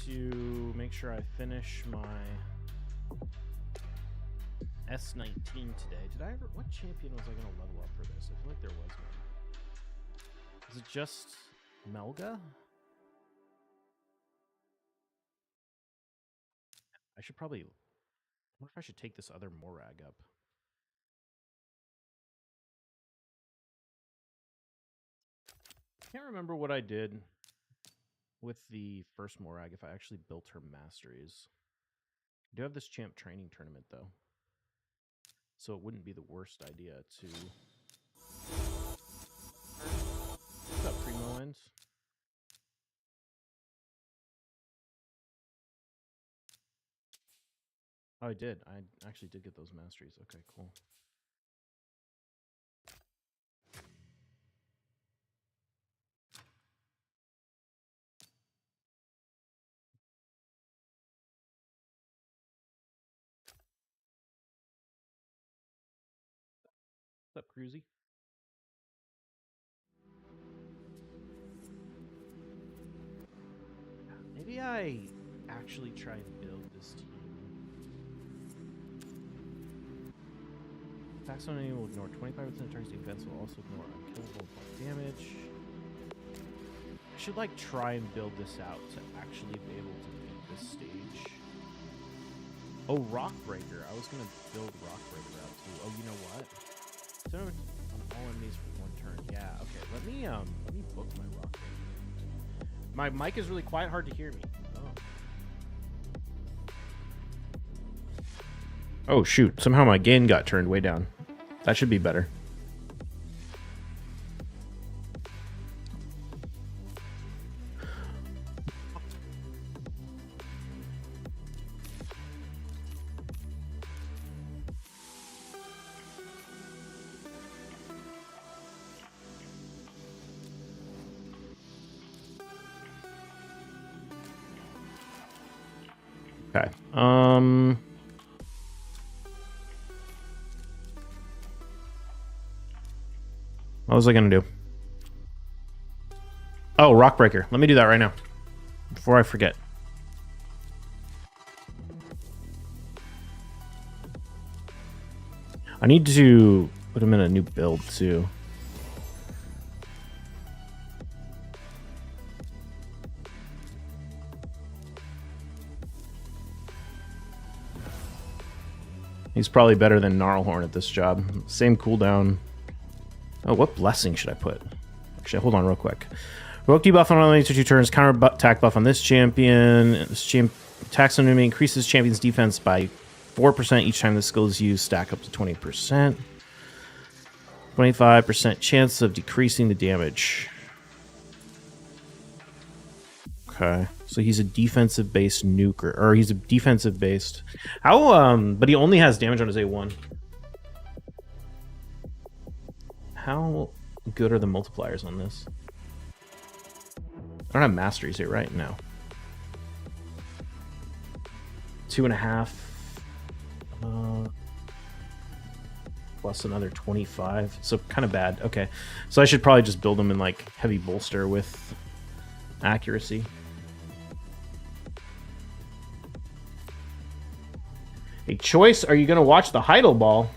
to make sure I finish my S19 today. Did I ever... What champion was I going to level up for this? I feel like there was one. Is it just Melga? I should probably... I wonder if I should take this other Morag up. I can't remember what I did with the first Morag, if I actually built her masteries. I do have this champ training tournament, though. So it wouldn't be the worst idea to... What's up, Primo Ends? Oh, I did. I actually did get those masteries. Okay, cool. What's up, Cruzy? Maybe I actually try and build this team. Attacks on enemy will ignore 25% of target's defense, will also ignore unkillable damage. I should like try and build this out to actually be able to beat this stage. Oh, Rockbreaker. I was gonna build Rockbreaker out too. Oh, you know what? So I'm all enemies for one turn. Yeah, okay. Let me book my Rockbreaker. My mic is really quiet, hard to hear me. Oh shoot, somehow my gain got turned way down. That should be better. Okay. What was I gonna do? Oh, Rockbreaker. Let me do that right now before I forget. I need to put him in a new build too. He's probably better than Gnarlhorn at this job. Same cooldown. Oh, what blessing should I put? Actually, hold on real quick. Rogue debuff on only 2 turns. Counter attack buff on this champion. This attacks on enemy increases champion's defense by 4% each time the skill is used. Stack up to 20%. 25% chance of decreasing the damage. Okay. So he's a defensive-based nuker, or he's a defensive-based. How? But he only has damage on his A1. How good are the multipliers on this? I don't have masteries here, right? No. 2.5. Plus another 25. So kind of bad. Okay. So I should probably just build them in like heavy bolster with accuracy. A choice, are you going to watch the Heidel Ball?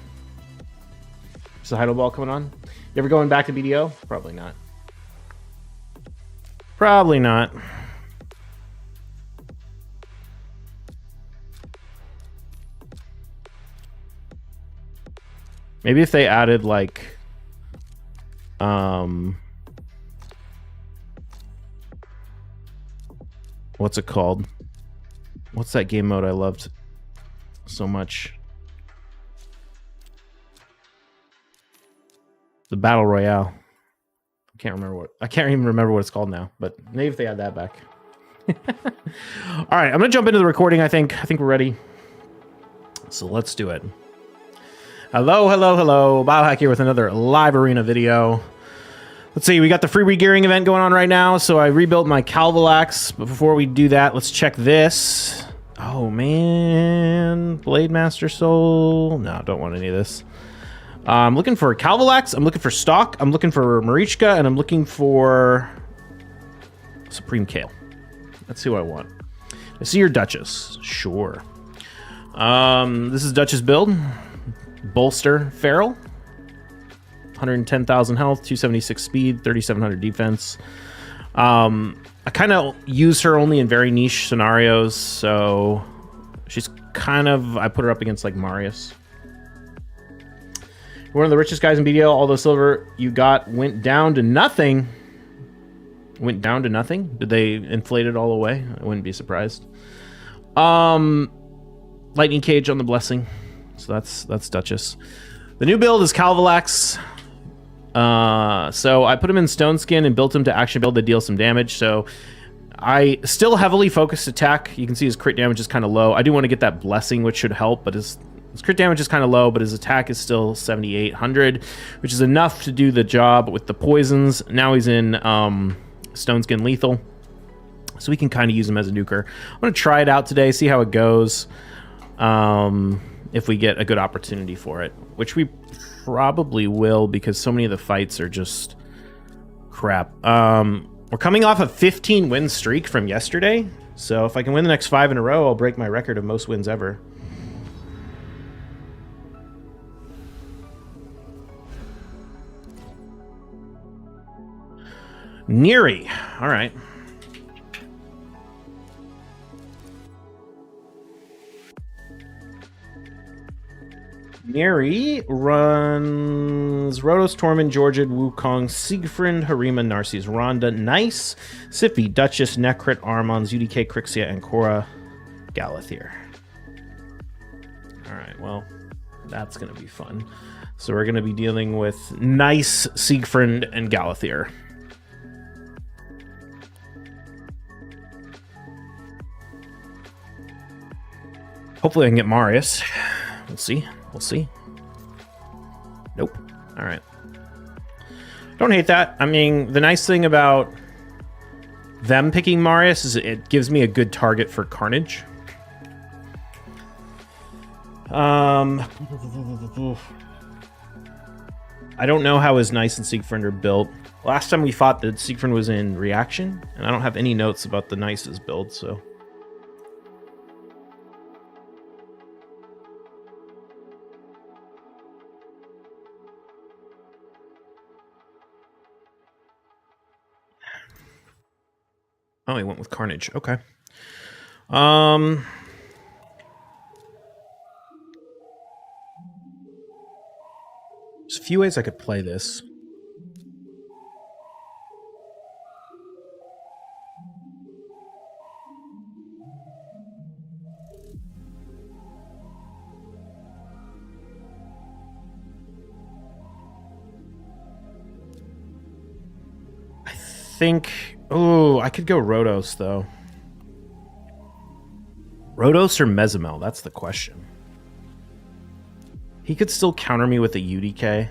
Is the Heidel Ball coming on? You ever going back to BDO? Probably not. Probably not. Maybe if they added like... what's it called? What's that game mode I loved so much? The Battle Royale. I can't even remember what it's called now, but maybe if they add that back. All right, I'm gonna jump into the recording. I think we're ready. So let's do it. Hello. Biohack here with another live arena video. Let's see, we got the free regearing event going on right now, so I rebuilt my Calvalax, but before we do that, let's check this. Oh man, Blade Master Soul. No, don't want any of this. I'm looking for Calvalax, I'm looking for Stock, I'm looking for Marichka, and I'm looking for Supreme Kale. Let's see what I want. I see your Duchess. Sure. This is Duchess build. Bolster Feral. 110,000 health, 276 speed, 3,700 defense. I kind of use her only in very niche scenarios, so she's kind of, I put her up against like Marius. One of the richest guys in BDL. All the silver you got went down to nothing. Went down to nothing? Did they inflate it all away? I wouldn't be surprised. Lightning Cage on the Blessing. So that's Duchess. The new build is Calvalax. So I put him in Stone Skin and built him to action build that deals some damage. So I still heavily focused attack. You can see his crit damage is kind of low. I do want to get that Blessing, which should help, but his crit damage is kind of low, but his attack is still 7,800, which is enough to do the job with the poisons. Now he's in Stone Skin Lethal, so we can kind of use him as a nuker. I'm going to try it out today, see how it goes, if we get a good opportunity for it, which we probably will, because so many of the fights are just crap. We're coming off a 15-win streak from yesterday, so if I can win the next 5 in a row, I'll break my record of most wins ever. Neri. All right. Neri runs Rotos, Tormund, Georgid, Wukong, Siegfried, Harima, Narcissus, Rhonda, Nice, Siphi, Duchess, Necrit, Armons, UDK, Crixia, and Korra, Galathier. All right, well, that's going to be fun. So we're going to be dealing with Nice, Siegfried, and Galathier. Hopefully I can get Marius. We'll see. We'll see. Nope. All right. Don't hate that. I mean, the nice thing about them picking Marius is it gives me a good target for Carnage. I don't know how his Nice and Siegfried are built. Last time we fought, the Siegfried was in reaction, and I don't have any notes about the Nice's build, so... Oh, he went with Carnage. Okay. There's a few ways I could play this. I think... Oh, I could go Rotos, though. Rotos or Mezimel? That's the question. He could still counter me with a UDK.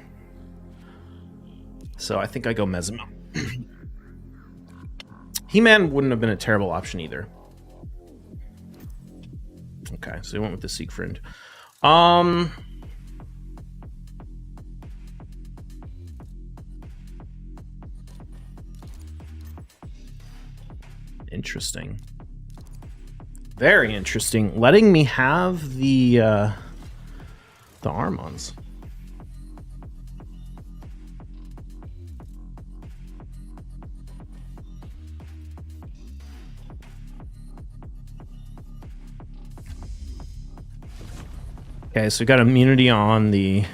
So I think I go Mezimel. He-Man wouldn't have been a terrible option either. Okay, so he went with the Siegfried. Interesting. Very interesting. Letting me have the Armons. Okay, so we got immunity on the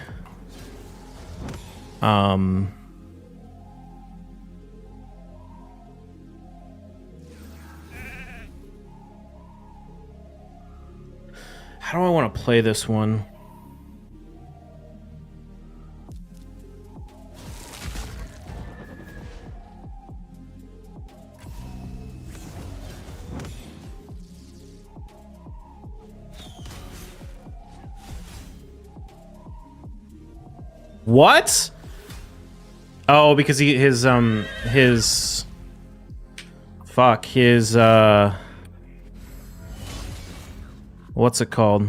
how do I want to play this one? What? Oh, because his what's it called?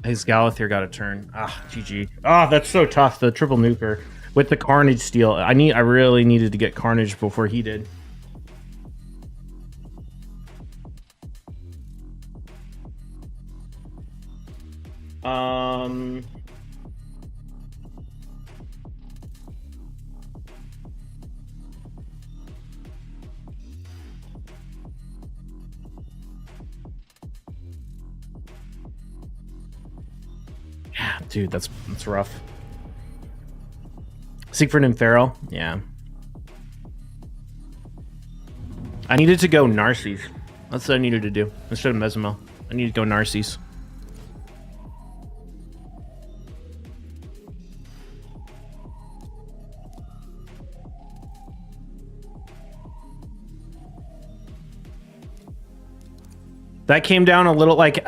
His Galathier got a turn. Ah, GG. Ah, that's so tough. The triple nuker with the Carnage steal. I really needed to get Carnage before he did. Yeah, dude, that's rough. Siegfried and Farrell, yeah. I needed to go Narcies. That's what I needed to do instead of Mesomel. I need to go Narcies. That came down a little, like,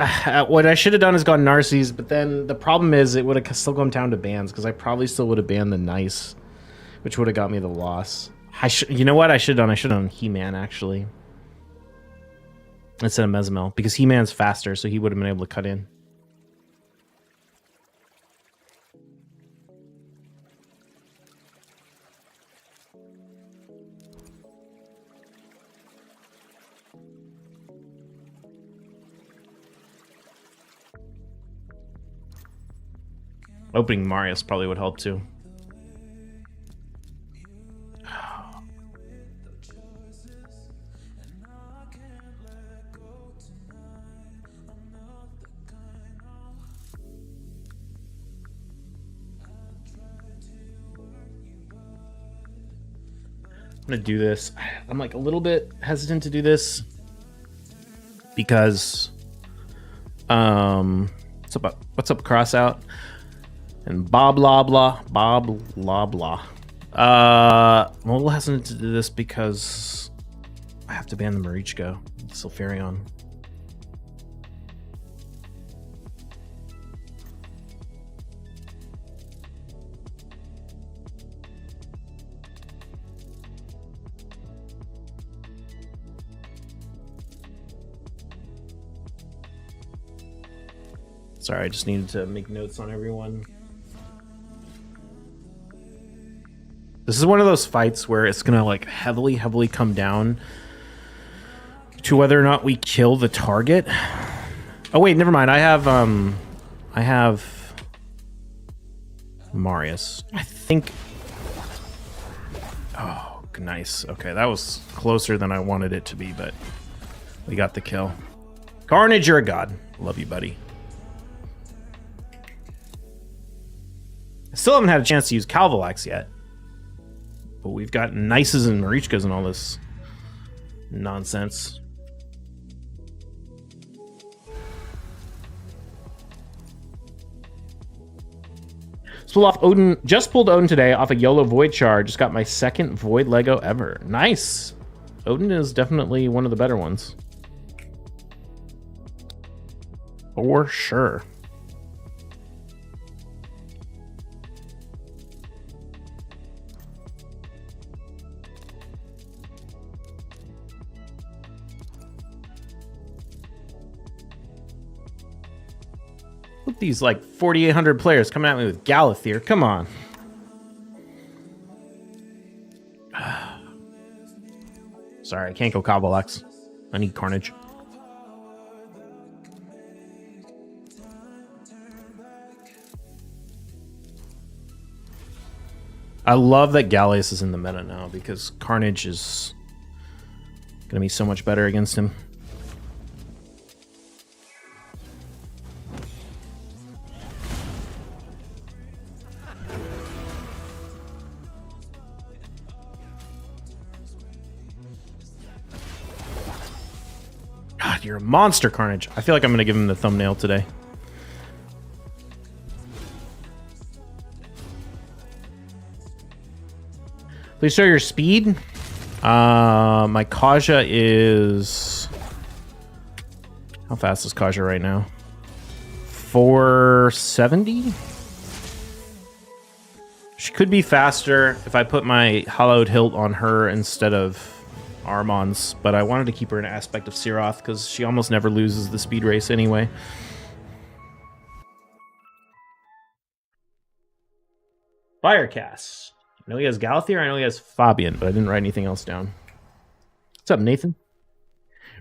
what I should have done is gone Narcies, but then the problem is it would have still come down to bans, because I probably still would have banned the Nice, which would have got me the loss. You know what I should have done? I should have done He-Man, actually, instead of Mesomel, because He-Man's faster, so he would have been able to cut in. Opening Marius probably would help too. I'm gonna do this. I'm like a little bit hesitant to do this because what's up cross out and Bob blah blah blah. I'm a little hesitant to do this because I have to ban the Marichko, Sulfurion. Sorry, I just needed to make notes on everyone. This is one of those fights where it's gonna like heavily come down to whether or not we kill the target. Oh wait, never mind. I have Marius. I think. Oh, nice. Okay, that was closer than I wanted it to be, but we got the kill. Carnage, you're a god. Love you, buddy. I still haven't had a chance to use Calvalax yet. But we've got Nices and Marichkas and all this nonsense. Pulled off Odin, just pulled Odin today off a YOLO Void Char. Just got my second Void Lego ever. Nice. Odin is definitely one of the better ones. For sure. Look, these like 4,800 players coming at me with Galathier. Come on. Sorry, I can't go Cavalex. I need Carnage. I love that Gallius is in the meta now because Carnage is going to be so much better against him. God, you're a monster, Carnage. I feel like I'm going to give him the thumbnail today. Please show your speed. My Kaja is... How fast is Kaja right now? 470? She could be faster if I put my hollowed hilt on her instead of Armon's, but I wanted to keep her in aspect of Siroth because she almost never loses the speed race anyway. Firecast. I know he has Galathier, I know he has Fabian, but I didn't write anything else down. What's up, Nathan?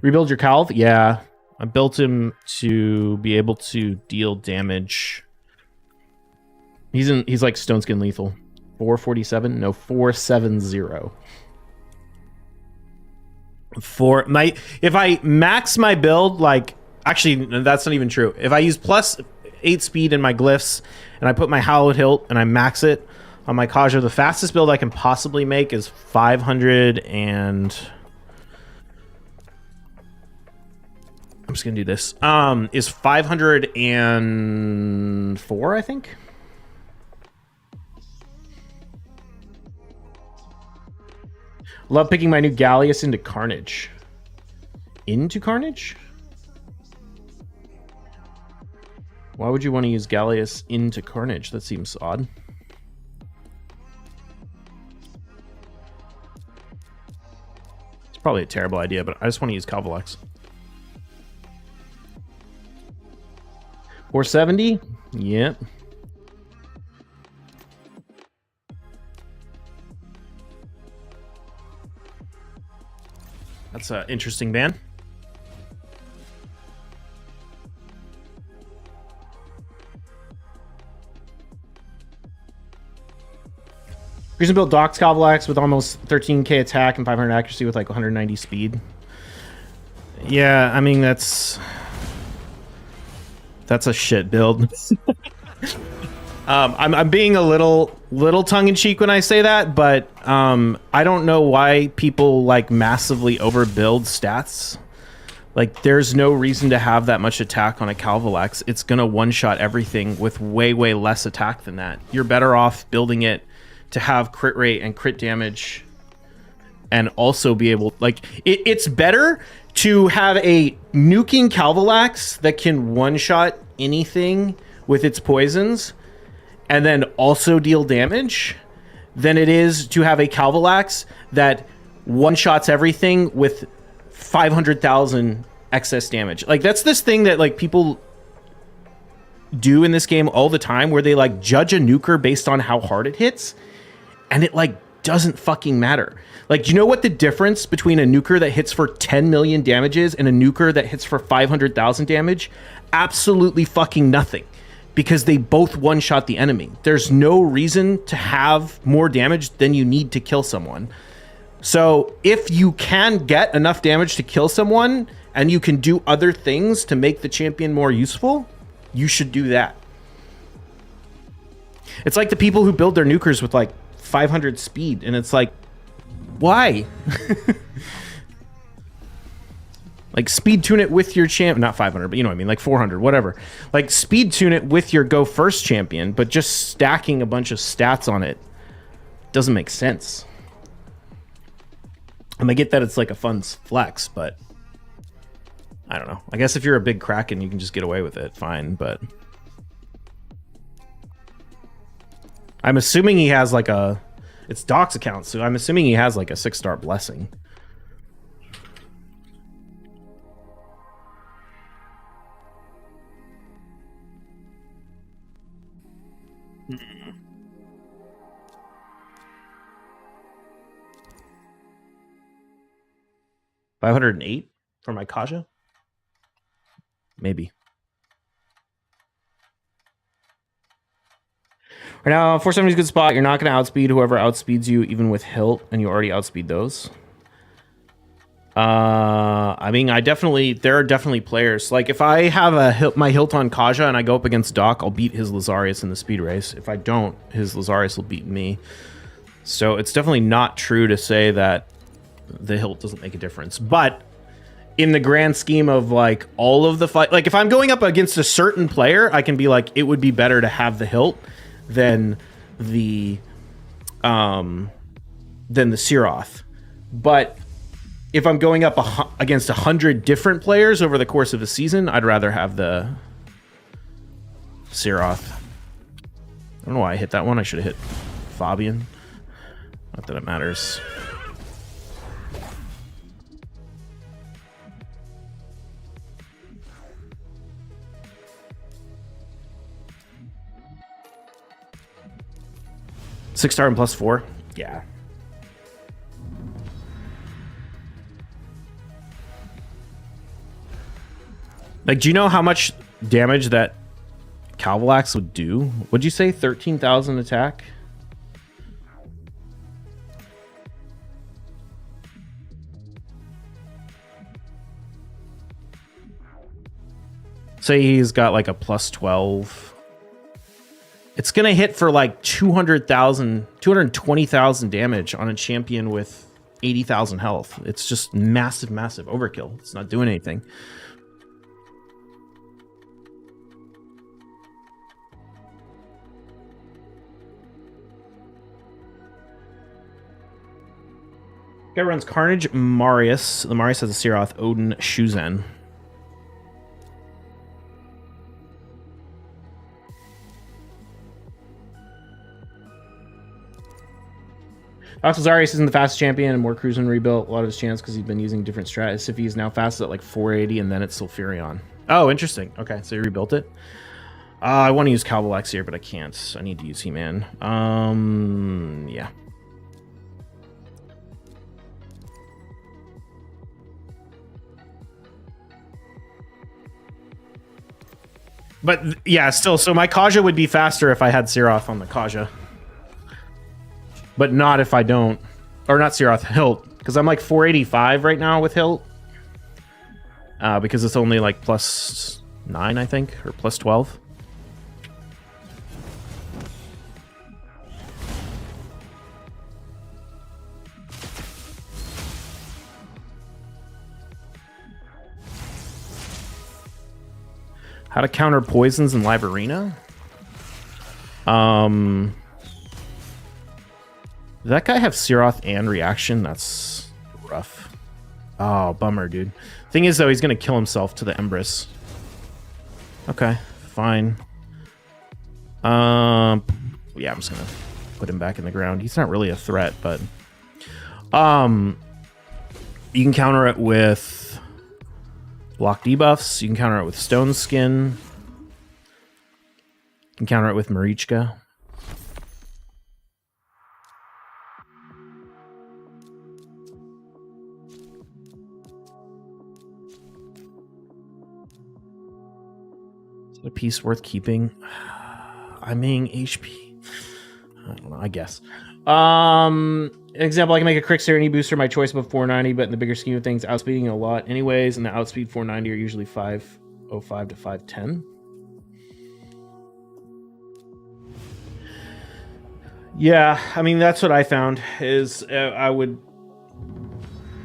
Rebuild your Calv? Yeah. I built him to be able to deal damage. He's like Stone Skin Lethal. 447? No, 470. If I max my build, like, actually, that's not even true. If I use plus 8 speed in my glyphs and I put my hallowed hilt and I max it on my Kaja, the fastest build I can possibly make is 500 and... I'm just gonna do this. Is 504, I think. Love picking my new Gallius into Carnage. Into Carnage? Why would you want to use Gallius into Carnage? That seems odd. It's probably a terrible idea, but I just want to use Calvalex. 470? Yep. That's an interesting ban. Reason built Doc's Calvalax with almost 13k attack and 500 accuracy with like 190 speed. Yeah, I mean that's a shit build. I'm being a little tongue-in-cheek when I say that, but I don't know why people like massively overbuild stats. Like, there's no reason to have that much attack on a Calvalax. It's gonna one-shot everything with way less attack than that. You're better off building it to have crit rate and crit damage, and also be able, like, it's better to have a nuking Calvalax that can one-shot anything with its poisons and then also deal damage than it is to have a Calvalax that one-shots everything with 500,000 excess damage. Like, that's this thing that like people do in this game all the time, where they like judge a nuker based on how hard it hits, and it like doesn't fucking matter. Like, do you know what the difference between a nuker that hits for 10 million damage is and a nuker that hits for 500,000 damage? Absolutely fucking nothing, because they both one-shot the enemy. There's no reason to have more damage than you need to kill someone. So if you can get enough damage to kill someone and you can do other things to make the champion more useful, you should do that. It's like the people who build their nukers with like 500 speed, and it's like, why? Like, speed tune it with your champ, not 500, but you know what I mean, like 400, whatever. Like, speed tune it with your go first champion, but just stacking a bunch of stats on it doesn't make sense. And I get that it's like a fun flex, but I don't know. I guess if you're a big Kraken, you can just get away with it, fine, but I'm assuming he has like a, it's Doc's account, so I'm assuming he has like a 6-star blessing. $508 for my Kaja? Maybe. Right now, 470 is a good spot. You're not going to outspeed whoever outspeeds you, even with hilt, and you already outspeed those. I mean, there are definitely players. Like, if I have my hilt on Kaja and I go up against Doc, I'll beat his Lazarius in the speed race. If I don't, his Lazarius will beat me. So it's definitely not true to say that the hilt doesn't make a difference. But in the grand scheme of like all of the fight, like if I'm going up against a certain player, I can be like, it would be better to have the hilt than the Siroth. But if I'm going up against 100 different players over the course of a season, I'd rather have the Siroth. I don't know why I hit that one. I should have hit Fabian. Not that it matters. Six-star and +4? Yeah. Like, do you know how much damage that Calvalax would do? Would you say 13,000 attack? Say he's got like a plus 12. It's going to hit for like 200,000, 220,000 damage on a champion with 80,000 health. It's just massive, massive overkill. It's not doing anything. Guy runs Carnage, Marius. The Marius has a Searoth, Odin, Shuzen. Oxazarius isn't the fastest champion, and more cruising rebuilt a lot of his chance because he's been using different strats. If he's now fast at like 480, and then it's Sulfurion. Oh, interesting. Okay, so he rebuilt it. I want to use Calvalax here, but I can't. I need to use He-Man. Yeah. But yeah, still, so my Kaja would be faster if I had Searoth on the Kaja. But not if I don't. Or not Searoth, Hilt. Because I'm like 485 right now with Hilt. Because it's only like plus 9, I think. Or plus 12. How to counter poisons in Live Arena? Does that guy have Searoth and reaction? That's rough. Oh, bummer, dude. Thing is, though, he's going to kill himself to the Empress. Okay, fine. Yeah, I'm just going to put him back in the ground. He's not really a threat, but... You can counter it with block debuffs. You can counter it with Stone Skin. You can counter it with Marichka. A piece worth keeping. I mean, HP. I don't know, I guess. Example, I can make a Crick Serenity booster my choice above 490, but in the bigger scheme of things, outspeeding a lot anyways, and the outspeed 490 are usually 505 to 510. Yeah, I mean, that's what I found, is I would...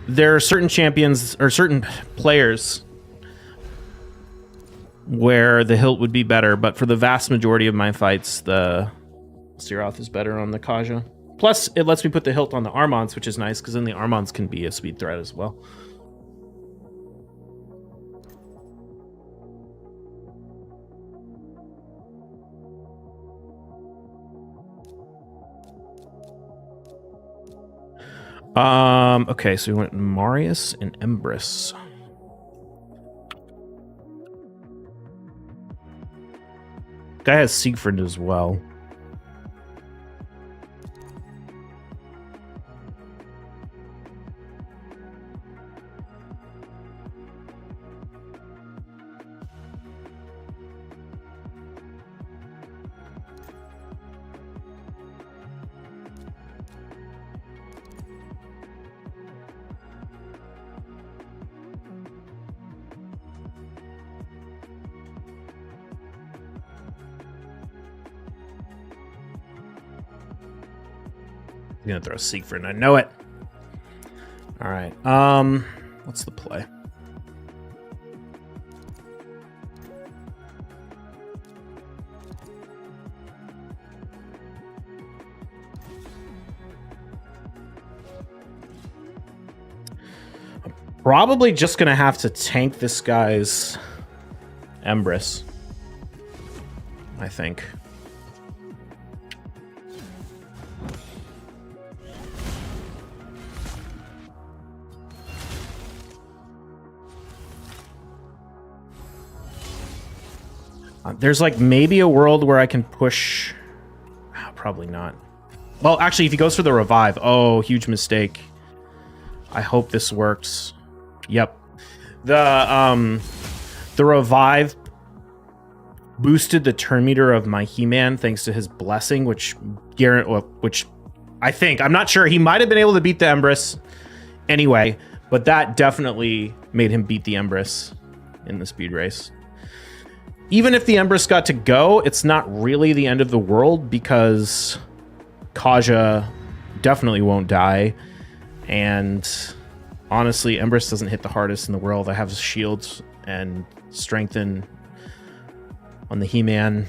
There are certain champions, or certain players where the hilt would be better, but for the vast majority of my fights, the Searoth is better on the Kaja. Plus, it lets me put the hilt on the Armons, which is nice, because then the Armons can be a speed threat as well. Okay, so we went Marius and Empress. Guy has Siegfried as well. I'm gonna throw Siegfried, I know it. All right. What's the play? I'm probably just gonna have to tank this guy's Empress, I think. There's like maybe a world where I can push. Probably not. Well, actually, if he goes for the revive. Oh, huge mistake. I hope this works. Yep. The The revive boosted the turn meter of my He-Man thanks to his blessing, which I think, I'm not sure, he might have been able to beat the Empress anyway, but that definitely made him beat the Empress in the speed race. Even if the Empress got to go, it's not really the end of the world because Kaja definitely won't die. And honestly, Empress doesn't hit the hardest in the world. I have shields and strengthen on the He-Man.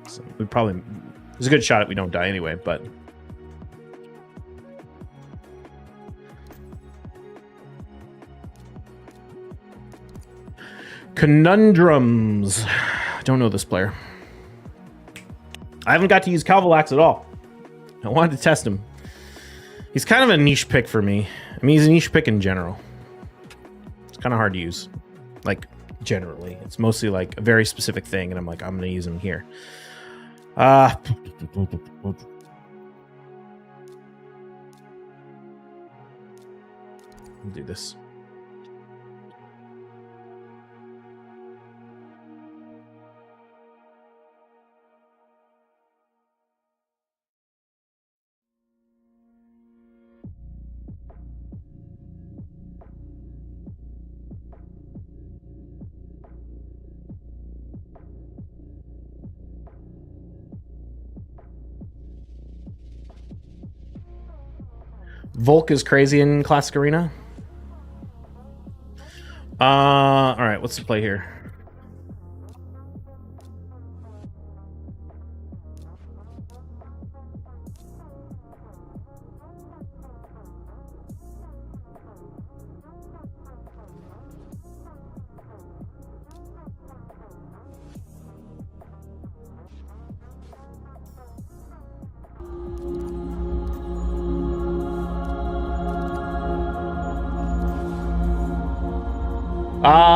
So there's a good shot that we don't die anyway, but Conundrums. Don't know this player. I haven't got to use Calvalax at all. I wanted to test him. He's kind of a niche pick for me. I mean, he's a niche pick in general. It's kind of hard to use. Like, generally. It's mostly like a very specific thing, and I'm like, I'm going to use him here. Do this. Volk is crazy in Classic Arena. All right, what's the play here?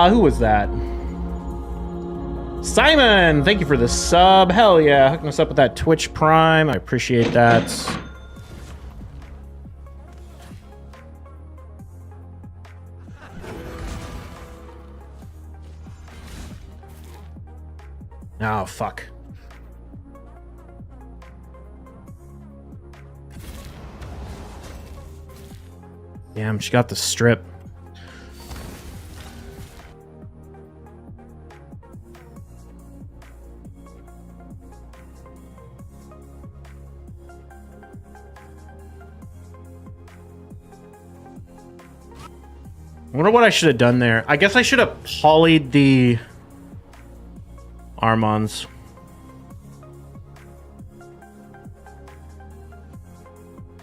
Who was that? Simon, thank you for the sub. Hell yeah, hooking us up with that Twitch Prime. I appreciate that. Oh, fuck. Damn, she got the strip. I wonder what I should have done there. I guess I should have polyed the Armons.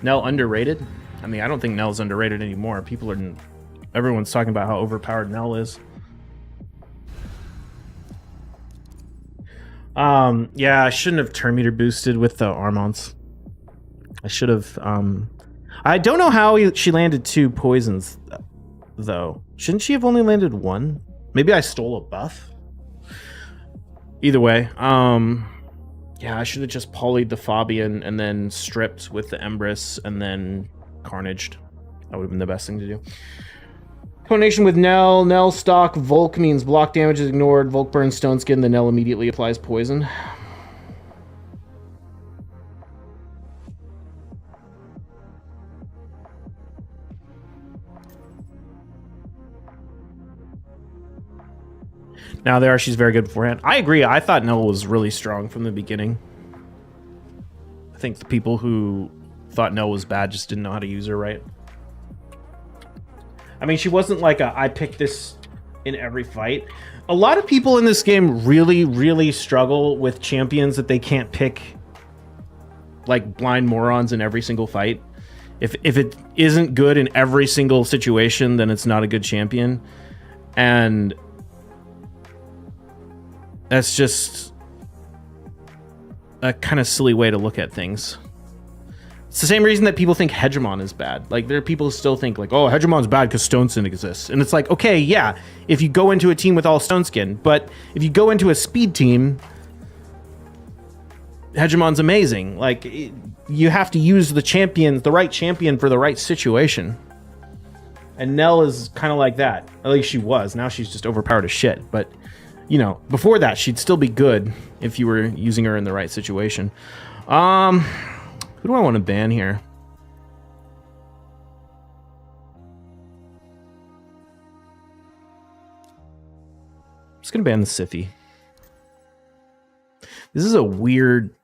Nell underrated? I mean, I don't think Nell's underrated anymore. Everyone's talking about how overpowered Nell is. Yeah, I shouldn't have turn meter boosted with the Armons. I should have, I don't know how she landed 2 poisons, though. Shouldn't she have only landed 1? Maybe I stole a buff? Either way, yeah, I should have just polyed the Fabian and then stripped with the Empress and then Carnaged. That would have been the best thing to do. Coordination with Nell. Nell stock. Volk means block damage is ignored. Volk burns stone skin. The Nell immediately applies poison. Now there, she's very good beforehand. I agree. I thought Nell was really strong from the beginning. I think the people who thought Nell was bad just didn't know how to use her right. I mean, she wasn't like I picked this in every fight. A lot of people in this game really, really struggle with champions that they can't pick like blind morons in every single fight. If it isn't good in every single situation, then it's not a good champion. And that's just a kind of silly way to look at things. It's the same reason that people think Hegemon is bad. Like, there are people who still think, like, oh, Hegemon's bad because Stoneskin exists. And it's like, okay, yeah, if you go into a team with all Stoneskin, but if you go into a speed team, Hegemon's amazing. Like, you have to use the champion, the right champion for the right situation. And Nell is kind of like that. At least she was. Now she's just overpowered as shit. But, you know, before that, she'd still be good if you were using her in the right situation. Who do I want to ban here? I'm just going to ban the Siphi. This is a weird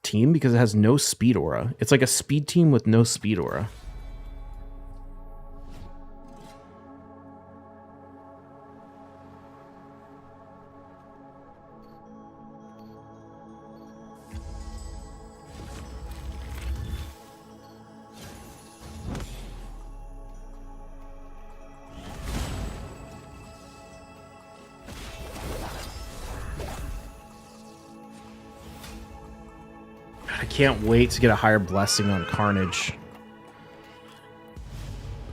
team because it has no speed aura. It's like a speed team with no speed aura. I can't wait to get a higher blessing on Carnage.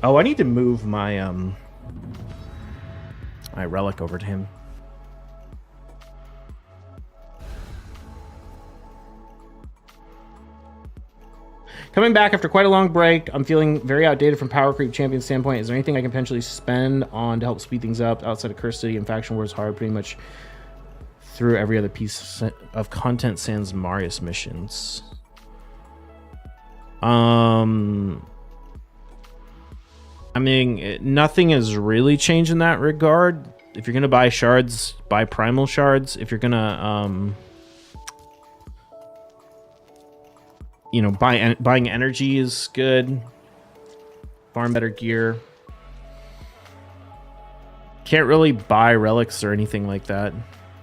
Oh, I need to move my my relic over to him. Coming back after quite a long break, I'm feeling very outdated from power creep champion standpoint. Is there anything I can potentially spend on to help speed things up outside of Curse City and Faction Wars hard pretty much through every other piece of content sans Marius missions? I mean, nothing has really changed in that regard. If you're gonna buy shards, buy primal shards. If you're gonna you know, buying energy is good. Farm better gear. Can't really buy relics or anything like that.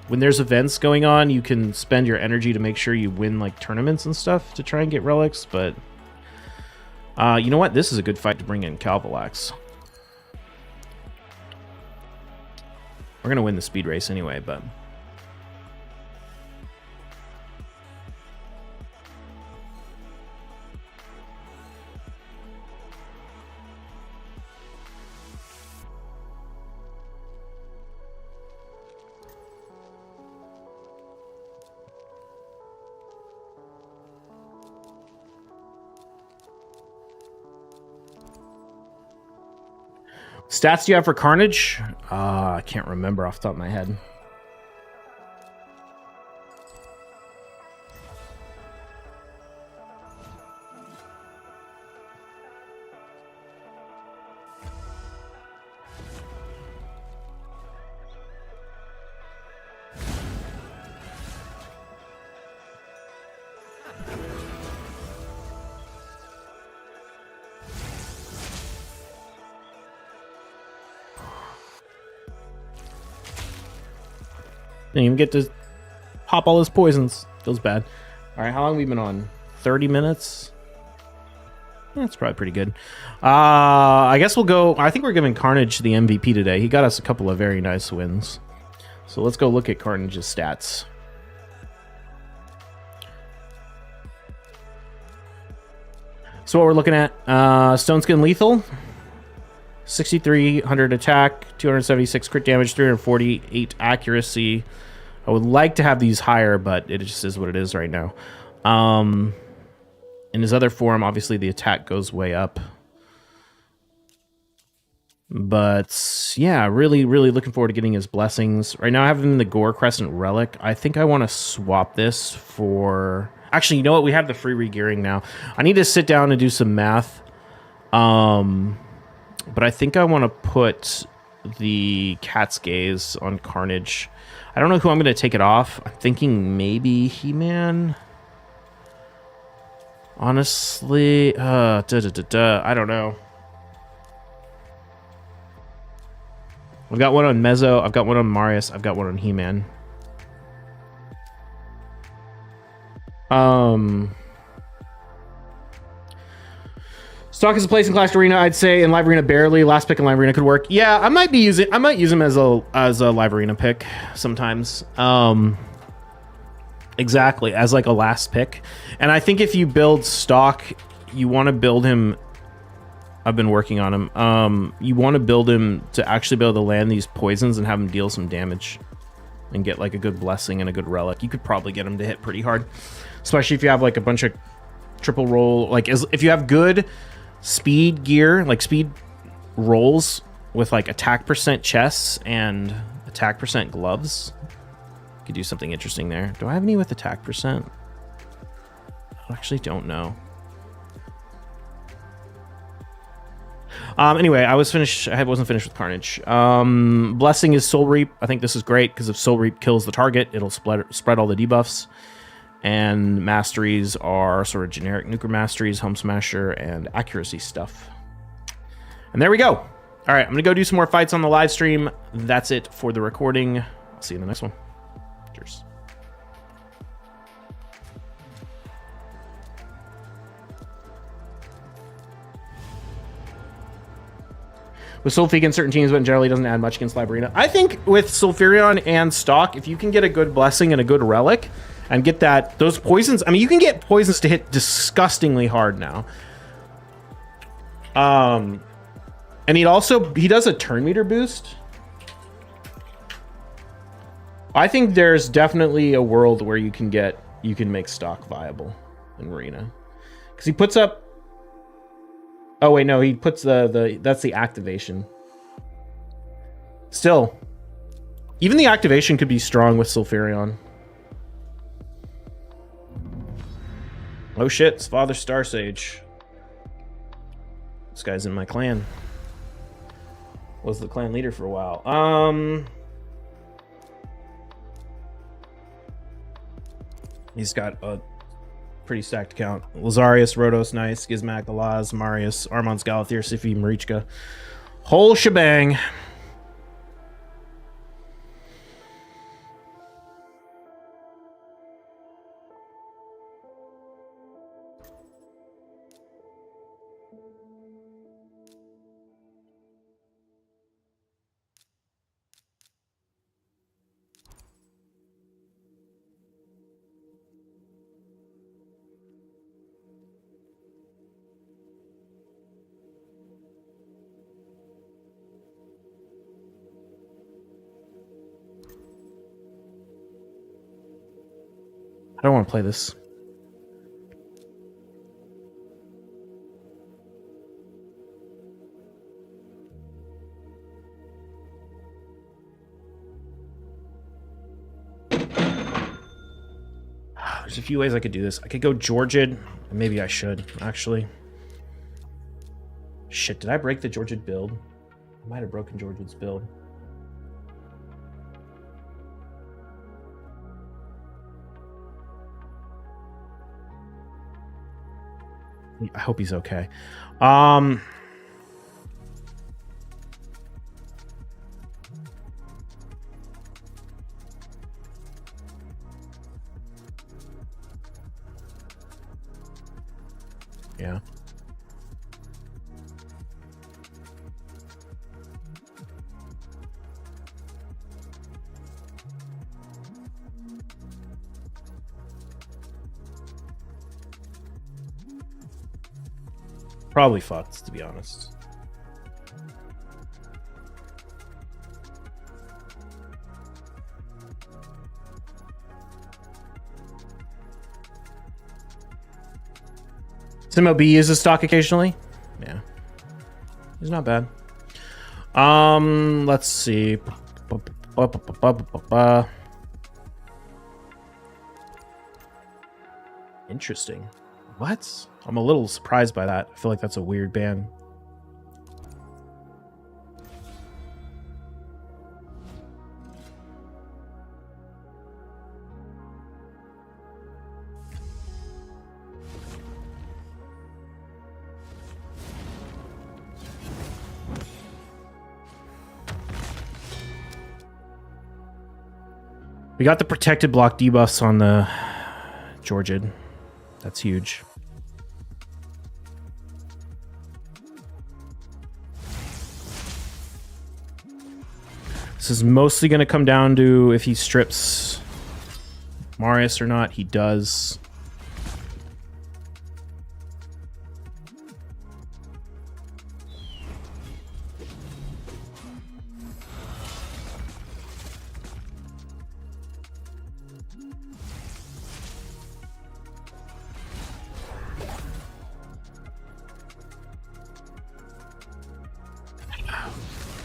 When there's events going on, you can spend your energy to make sure you win like tournaments and stuff to try and get relics, but you know what? This is a good fight to bring in Calvalax. We're gonna win the speed race anyway, but stats do you have for Carnage? I can't remember off the top of my head. Didn't even get to pop all his poisons. Feels bad. All right, how long have we been on? 30 minutes? That's probably pretty good. I guess we'll go. I think we're giving Carnage the MVP today. He got us a couple of very nice wins. So let's go look at Carnage's stats. So what we're looking at, Stone Skin Lethal, 6,300 attack, 276 crit damage, 348 accuracy. I would like to have these higher, but it just is what it is right now. In his other form, obviously the attack goes way up. But yeah, really, really looking forward to getting his blessings. Right now I have him in the Gore Crescent Relic. I think I want to swap this for... Actually, you know what? We have the free regearing now. I need to sit down and do some math. But I think I want to put the Cat's Gaze on Carnage. I don't know who I'm going to take it off. I'm thinking maybe He-Man. Honestly, I don't know. I've got one on Mezzo. I've got one on Marius. I've got one on He-Man. Stock is a place in Clash Arena, I'd say. In Live Arena, barely. Last pick in Live Arena could work. Yeah, I might use him as a Live Arena pick sometimes. Exactly, as like a last pick. And I think if you build stock, you want to build him. I've been working on him. You want to build him to actually be able to land these poisons and have him deal some damage and get like a good blessing and a good relic. You could probably get him to hit pretty hard, especially if you have like a bunch of triple roll. Like if you have good speed gear, like speed rolls with like attack percent chests and attack percent gloves. Could do something interesting there. Do I have any with attack percent? I actually don't know. Anyway, I wasn't finished with Carnage. Blessing is Soul Reap. I think this is great because if Soul Reap kills the target, it'll spread all the debuffs. And masteries are sort of generic nuker masteries, Home Smasher, and accuracy stuff. And there we go. All right, I'm gonna go do some more fights on the live stream. That's it for the recording. I'll see you in the next one. Cheers. With Sulfic certain teams, but generally doesn't add much against Librina. I think with Sulfurion and Stalk, if you can get a good Blessing and a good Relic, and get those poisons. I mean, you can get poisons to hit disgustingly hard now. And he does a turn meter boost. I think there's definitely a world where you can make Stalk viable in Arena. Because he puts up... Oh, wait, no, he puts that's the activation. Still, even the activation could be strong with Sulfurion. Oh shit, it's Father Starsage. This guy's in my clan. Was the clan leader for a while. He's got a pretty stacked account. Lazarius, Rhodos, Nice, Gizmak, Alaz, Marius, Armand, Galathir, Sifi, Marichka. Whole shebang. I don't want to play this. There's a few ways I could do this. I could go Georgid. Maybe I should, actually. Shit, did I break the Georgid build? I might have broken Georgid's build. I hope he's okay. Yeah. Probably fucked, to be honest. Simo B uses stock occasionally. Yeah, he's not bad. Let's see. Interesting. What? I'm a little surprised by that. I feel like that's a weird ban. We got the protected block debuffs on the Georgid. That's huge. This is mostly going to come down to if he strips Marius or not. He does.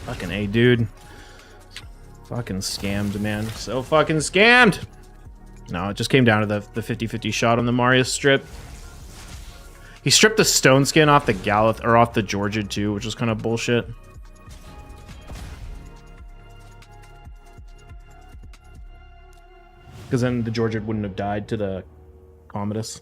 Fucking A, dude. Fucking scammed, man. So fucking scammed! No, it just came down to the 50-50 shot on the Marius strip. He stripped the stone skin off the Galith, or off the Georgia too, which was kind of bullshit. Because then the Georgia wouldn't have died to the Commodus.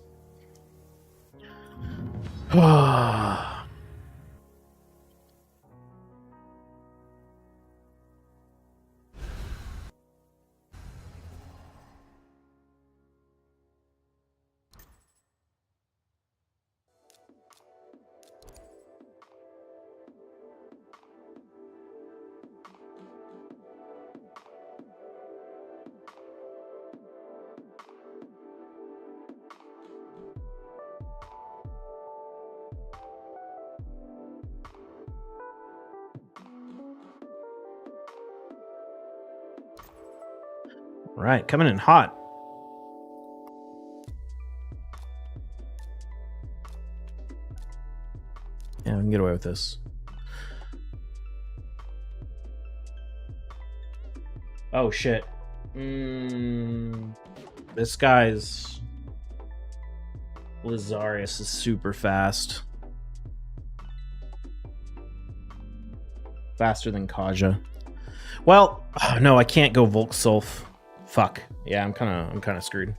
Right, coming in hot. Yeah, we can get away with this. Oh, shit. This guy's... Lazarius is super fast. Faster than Kaja. Well, no, I can't go Volk Sulf. Fuck. Yeah, I'm kind of screwed.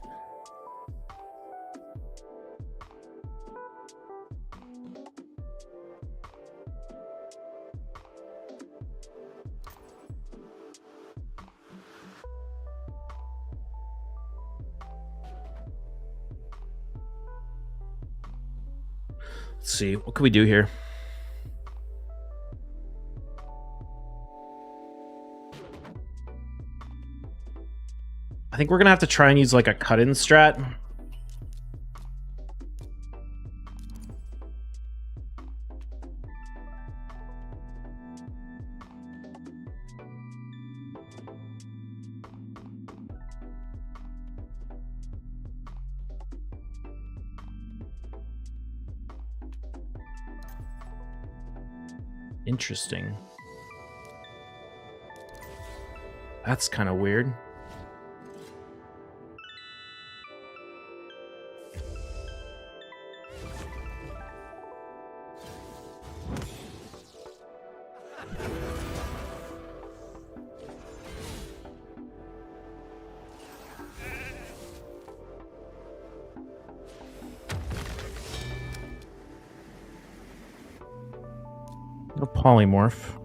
Let's see. What can we do here? I think we're gonna have to try and use like a cut-in strat. Interesting. That's kind of weird. No polymorph.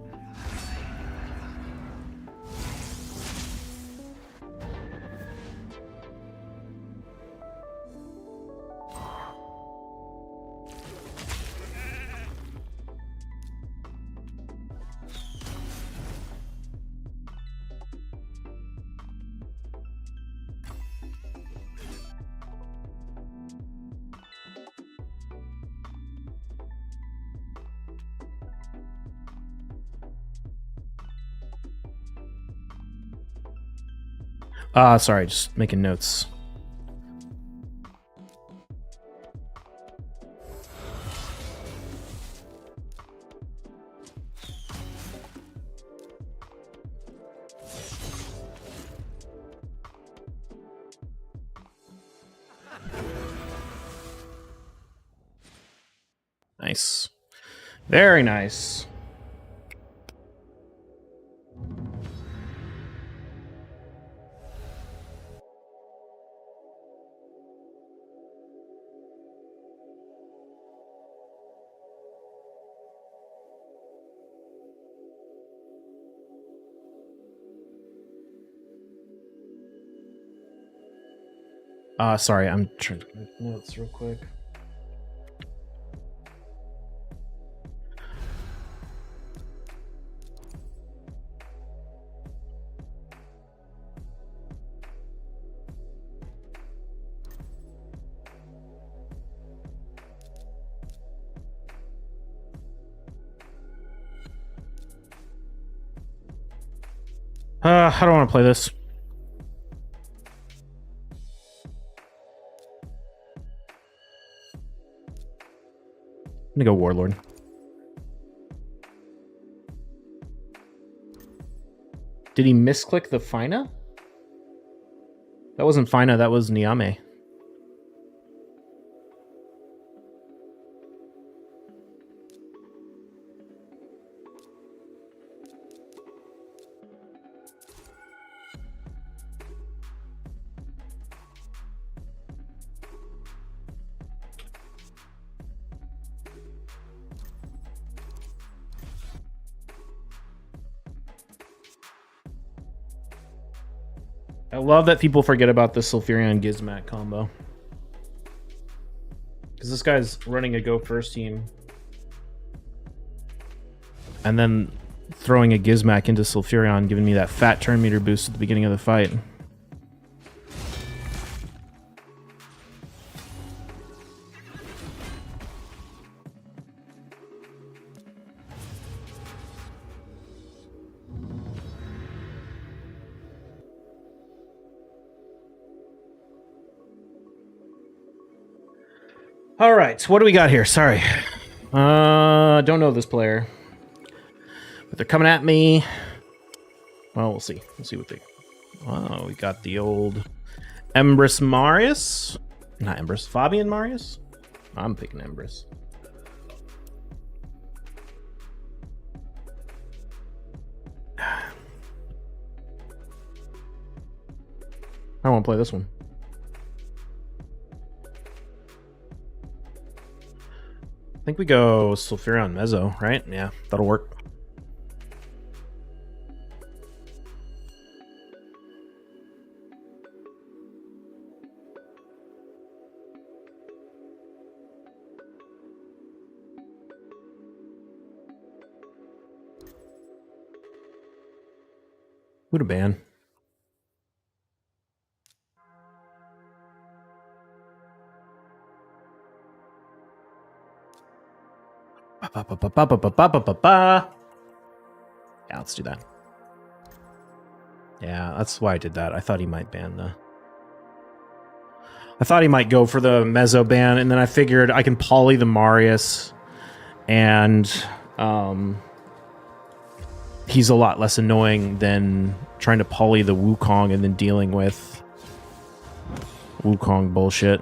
Sorry, just making notes. Nice. Very nice. Sorry, I'm trying to make notes real quick. I don't want to play this. I'm gonna go Warlord. Did he misclick the Fina? That wasn't Fina, that was Niame. I love that people forget about the Sulfurion Gizmat combo. Because this guy's running a go first team. And then throwing a Gizmac into Sulfurion, giving me that fat turn meter boost at the beginning of the fight. All right, so what do we got here? Sorry. Don't know this player. But they're coming at me. Well, we'll see. We'll see what they... Oh, we got the old Embrys Marius. Not Embrys. Fabian Marius? I'm picking Embrys. I don't want to play this one. I think we go Sulfurion Mezzo, right? Yeah, that'll work. Who to ban? Yeah, let's do that. Yeah, that's why I did that. I thought he might ban the... I thought he might go for the Mezzo ban, and then I figured I can poly the Marius, and he's a lot less annoying than trying to poly the Wukong and then dealing with Wukong bullshit.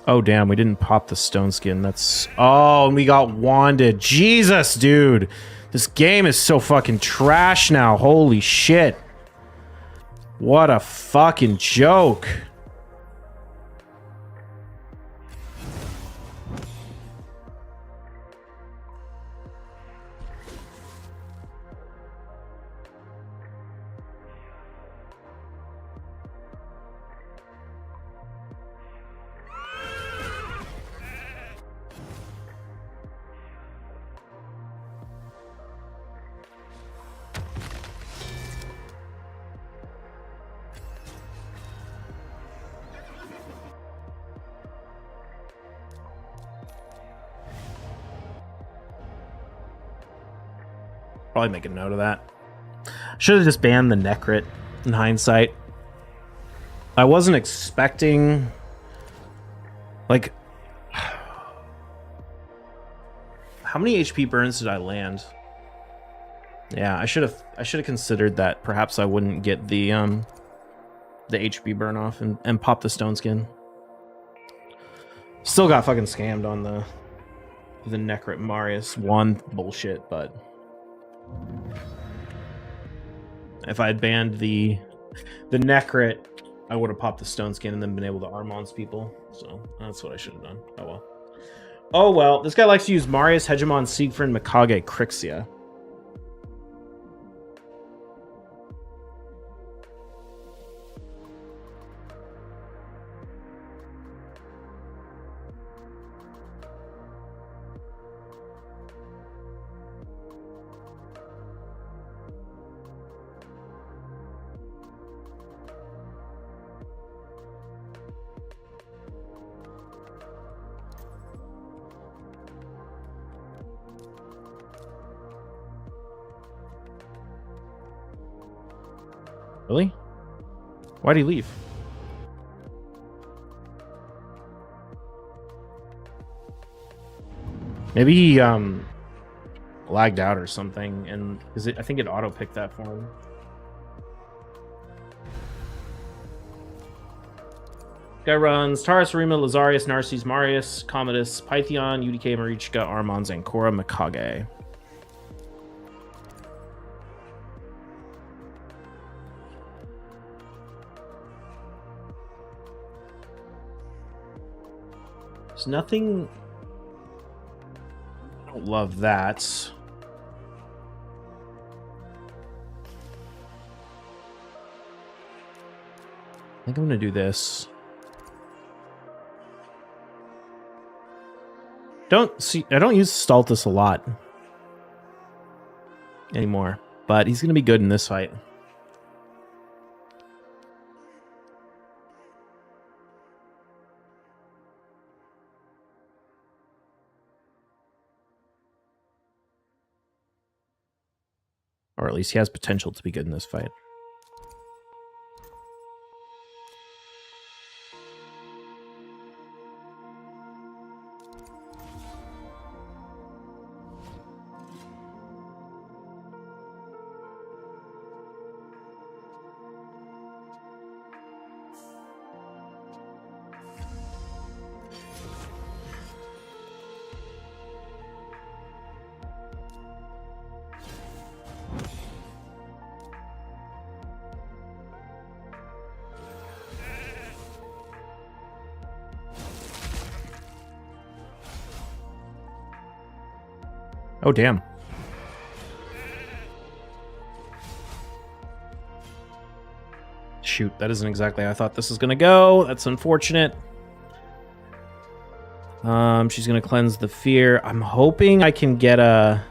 Oh, damn, we didn't pop the stone skin. That's... Oh, and we got wanded. Jesus, dude. This game is so fucking trash now. Holy shit. What a fucking joke. Probably make a note of that. Should have just banned the Necrit in hindsight. I wasn't expecting... Like... How many HP burns did I land? Yeah, I should have considered that. Perhaps I wouldn't get the HP burn off and pop the stone skin. Still got fucking scammed on the Necrit Marius 1 bullshit, but... If I had banned the Necrit, I would have popped the stone skin and then been able to Armons people. So that's what I should have done. Oh well. Oh well. This guy likes to use Marius, Hegemon, Siegfried, Mikage, Crixia. Really? Why'd he leave? Maybe he lagged out or something, and I think it auto picked that for him. Guy runs Taurus, Arima, Lazarius, Narses, Marius, Commodus, Pythion, UDK, Marichka, Armon, Zankora, Mikage. There's nothing. I don't love that. I think I'm going to do this. I don't use Stultus a lot anymore, but he's going to be good in this fight. Or at least he has potential to be good in this fight. Oh, damn. Shoot, that isn't exactly how I thought this was going to go. That's unfortunate. She's going to cleanse the fear. I'm hoping I can get a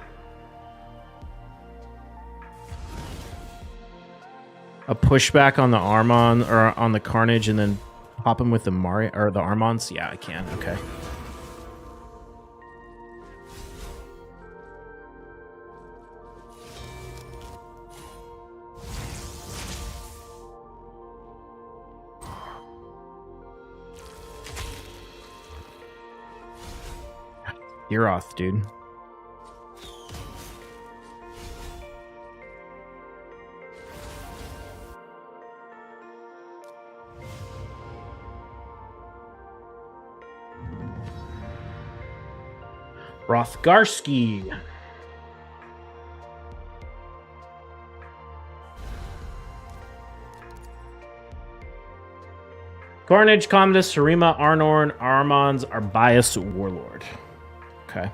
pushback on the Armon or on the Carnage and then pop him with the Mario or the Armons. Yeah, I can. Okay. You're off, dude. Rothgarski. Carnage, Commodus, Harima, Arnorn, Armons, Arbias, Warlord. Okay.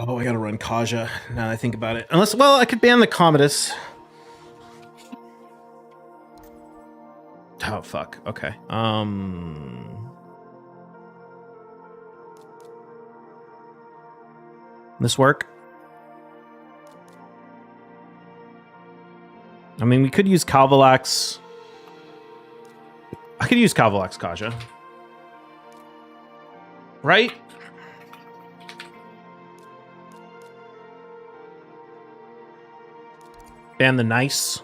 Oh, I gotta run Kaja now that I think about it. Unless, well, I could ban the Commodus. Oh, fuck. Okay. This work? I mean, we could use Calvalax. I could use Calvalax Kaja. Right? Ban the nice.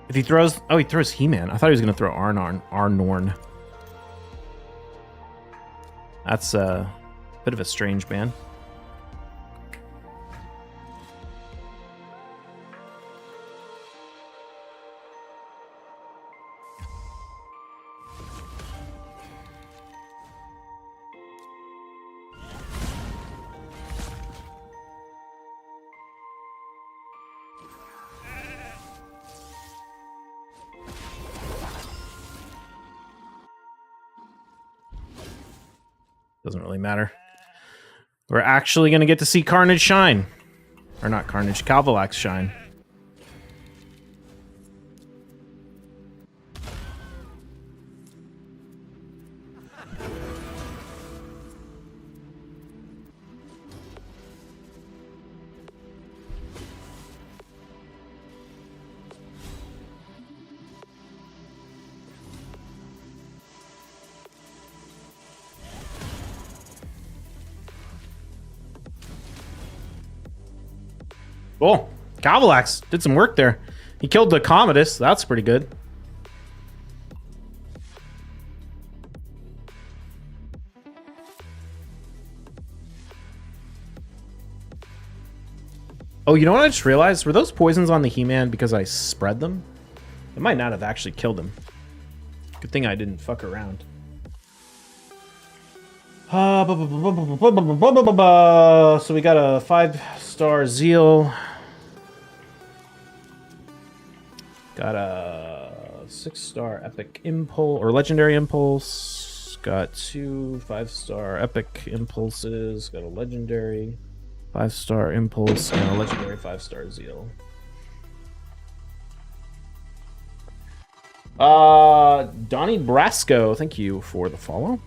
If he throws... Oh, he throws He-Man. I thought he was going to throw Arnorn. That's a bit of a strange ban. Doesn't really matter. We're actually going to get to see Carnage shine. Or not Carnage, Calvalax shine. Oh, Cavalax did some work there. He killed the Commodus. That's pretty good. Oh, you know what I just realized? Were those poisons on the He-Man because I spread them? It might not have actually killed him. Good thing I didn't fuck around. So we got a 5-star Zeal. Got a 6-star Epic Impulse or Legendary Impulse. Got 2 5-star Epic Impulses. Got a Legendary 5-star Impulse and a Legendary 5-star Zeal. Donnie Brasco, thank you for the follow.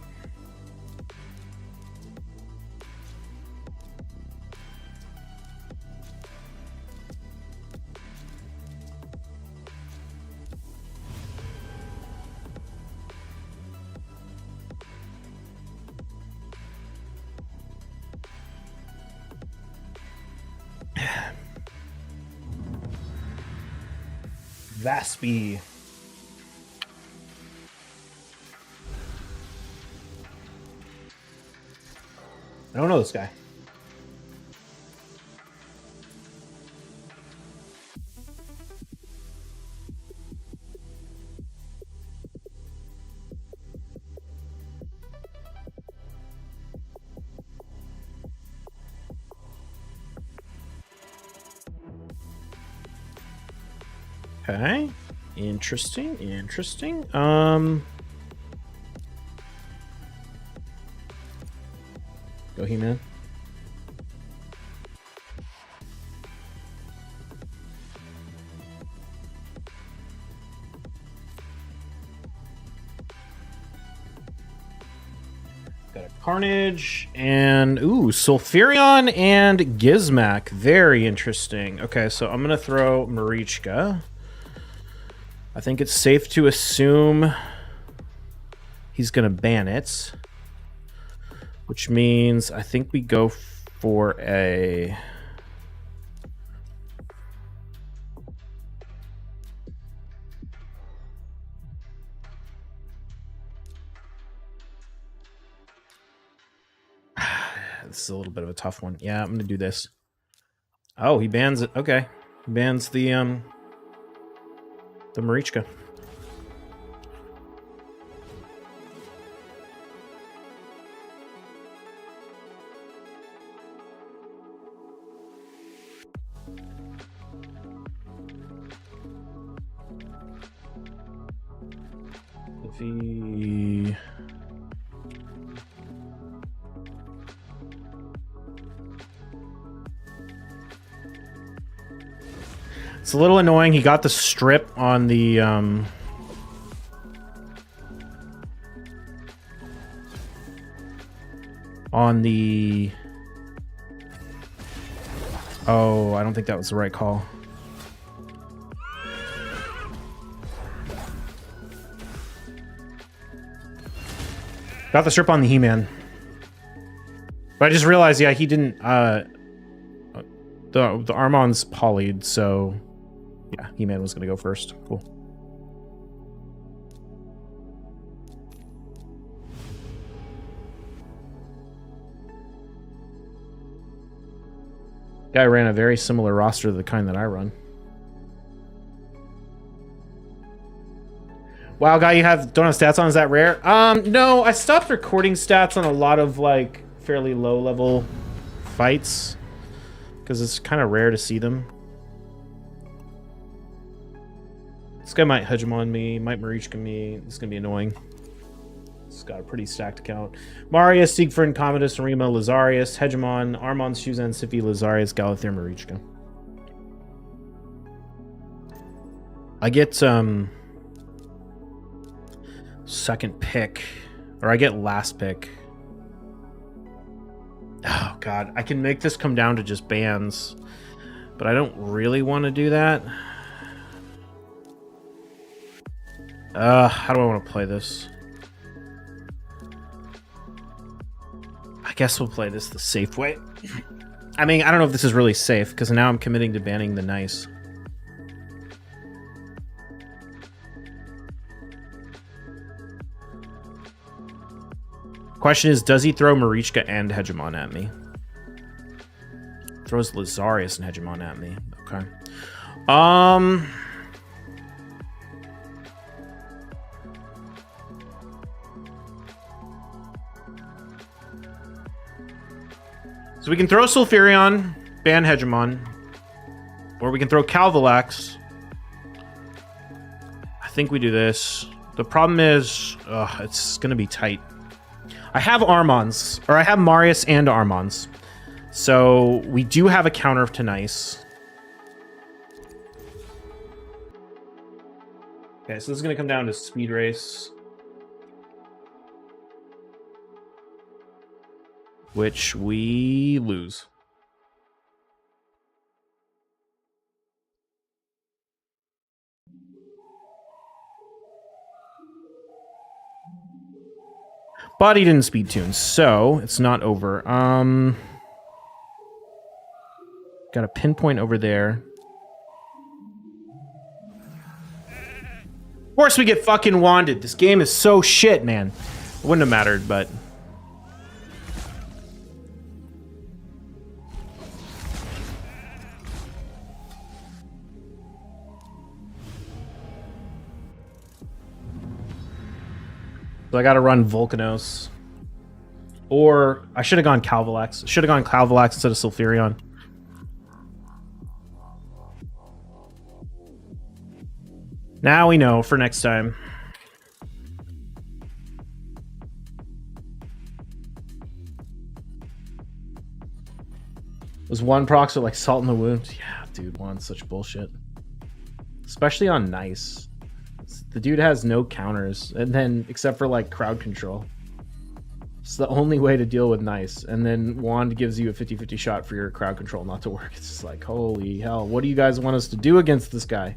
Vaspy. I don't know this guy. Okay. Interesting. Interesting. Go He-Man. Got a Carnage and Sulfurion and Gizmak. Very interesting. Okay, so I'm gonna throw Marichka. I think it's safe to assume he's gonna ban it, which means I think we go for a this is a little bit of a tough one. Yeah, I'm gonna do this. Oh, he bans it. Okay, he bans the Marichka. If he... It's a little annoying. He got the strip on the Oh, I don't think that was the right call. Got the strip on the He-Man. But I just realized, yeah, he didn't the Armon's polyed, so yeah, He-Man was gonna go first. Cool. Guy ran a very similar roster to the kind that I run. Wow, guy, you don't have stats on? Is that rare? No, I stopped recording stats on a lot of like fairly low level fights because it's kind of rare to see them. This guy might hegemon me, might Marichka me. It's gonna be annoying. It's got a pretty stacked account. Marius, Siegfried, Commodus, Remo, Lazarius, Hegemon, Armon, Shuzan, Siffy, Lazarius, Galathyr, Marichka. I get second pick Or I get last pick. Oh, God. I can make this come down to just bans. But I don't really want to do that. How do I want to play this? I guess we'll play this the safe way. I mean, I don't know if this is really safe, because now I'm committing to banning the nice. Question is, does he throw Marichka and Hegemon at me? Throws Lazarius and Hegemon at me. Okay. So we can throw Sulfurion, ban Hegemon, or we can throw Calvalax. I think we do this. The problem is, it's going to be tight. I have Armons, or I have Marius and Armons. So we do have a counter to Nice. Okay, so this is going to come down to Speed Race. Which we lose. But he didn't speed tune, so it's not over. Got a pinpoint over there. Of course we get fucking wanded. This game is so shit, man. It wouldn't have mattered, but... So I got to run Volcanos. Or I should have gone Calvalax. Should have gone Calvalax instead of Sulfurion. Now we know for next time. Was one procs with like salt in the wound? Yeah, dude, one's such bullshit. Especially on Nice. The dude has no counters, and then except for like crowd control. It's the only way to deal with Nice. And then Wand gives you a 50-50 shot for your crowd control not to work. It's just like, holy hell, what do you guys want us to do against this guy?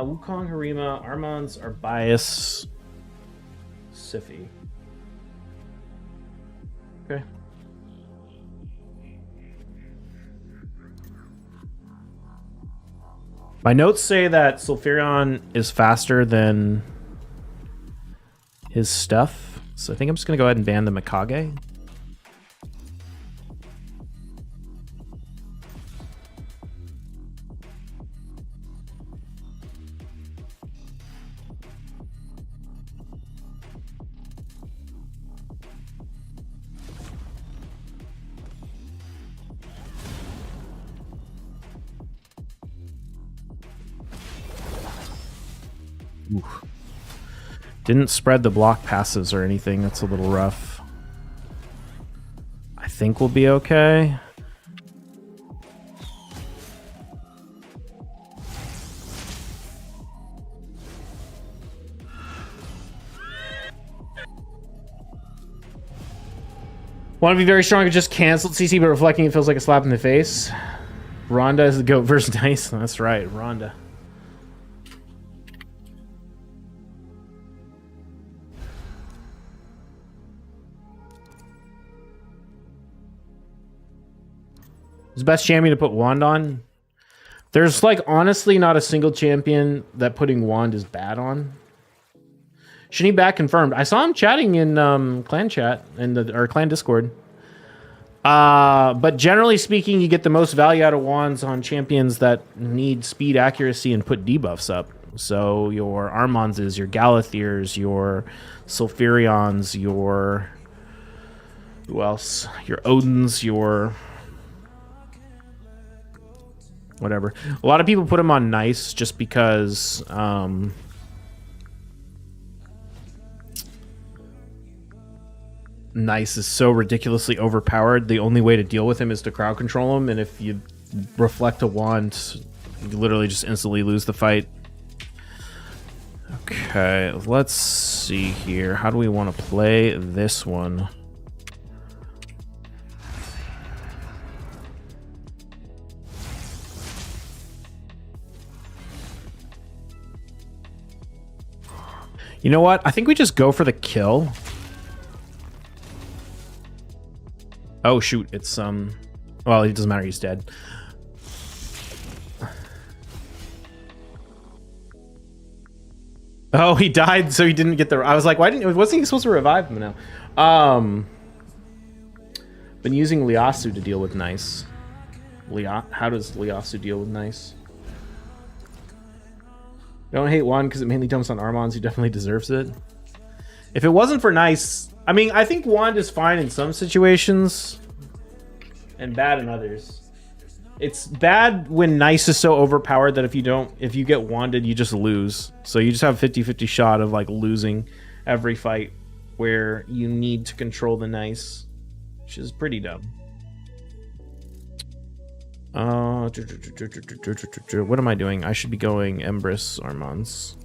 Wukong, Harima, Armons are bias. Siffy. Okay. My notes say that Sulfurion is faster than his stuff, so I think I'm just going to go ahead and ban the Mikage. Oof. Didn't spread the block passes or anything. That's a little rough. I think we'll be okay. Want to be very strong and just canceled CC, but reflecting it feels like a slap in the face. Rhonda is the GOAT versus Dice. That's right, Rhonda. Is best champion to put Wand on? There's like honestly not a single champion that putting Wand is bad on. Shinny back confirmed. I saw him chatting in clan chat in our clan Discord. But generally speaking, you get the most value out of Wands on champions that need speed, accuracy, and put debuffs up. So your Armanzes, your Galathirs, your Sulfurions, your... Who else? Your Odins, your... Whatever. A lot of people put him on nice just because... Nice is so ridiculously overpowered. The only way to deal with him is to crowd control him, and if you reflect a wand, you literally just instantly lose the fight. Okay, let's see here. How do we want to play this one? You know what? I think we just go for the kill. Oh shoot, it's well, it doesn't matter, he's dead. Oh, he died, so he didn't get the... I was like, why didn't... Wasn't he supposed to revive him now? Been using Liasu to deal with nice. How does Liasu deal with nice? Don't hate one because it mainly dumps on Armans, who definitely deserves it. If it wasn't for nice... I mean, I think wand is fine in some situations and bad in others. It's bad when nice is so overpowered that if you get wanded, you just lose. So you just have a 50-50 shot of like losing every fight where you need to control the nice, which is pretty dumb. What am I doing? I should be going Empress Armans.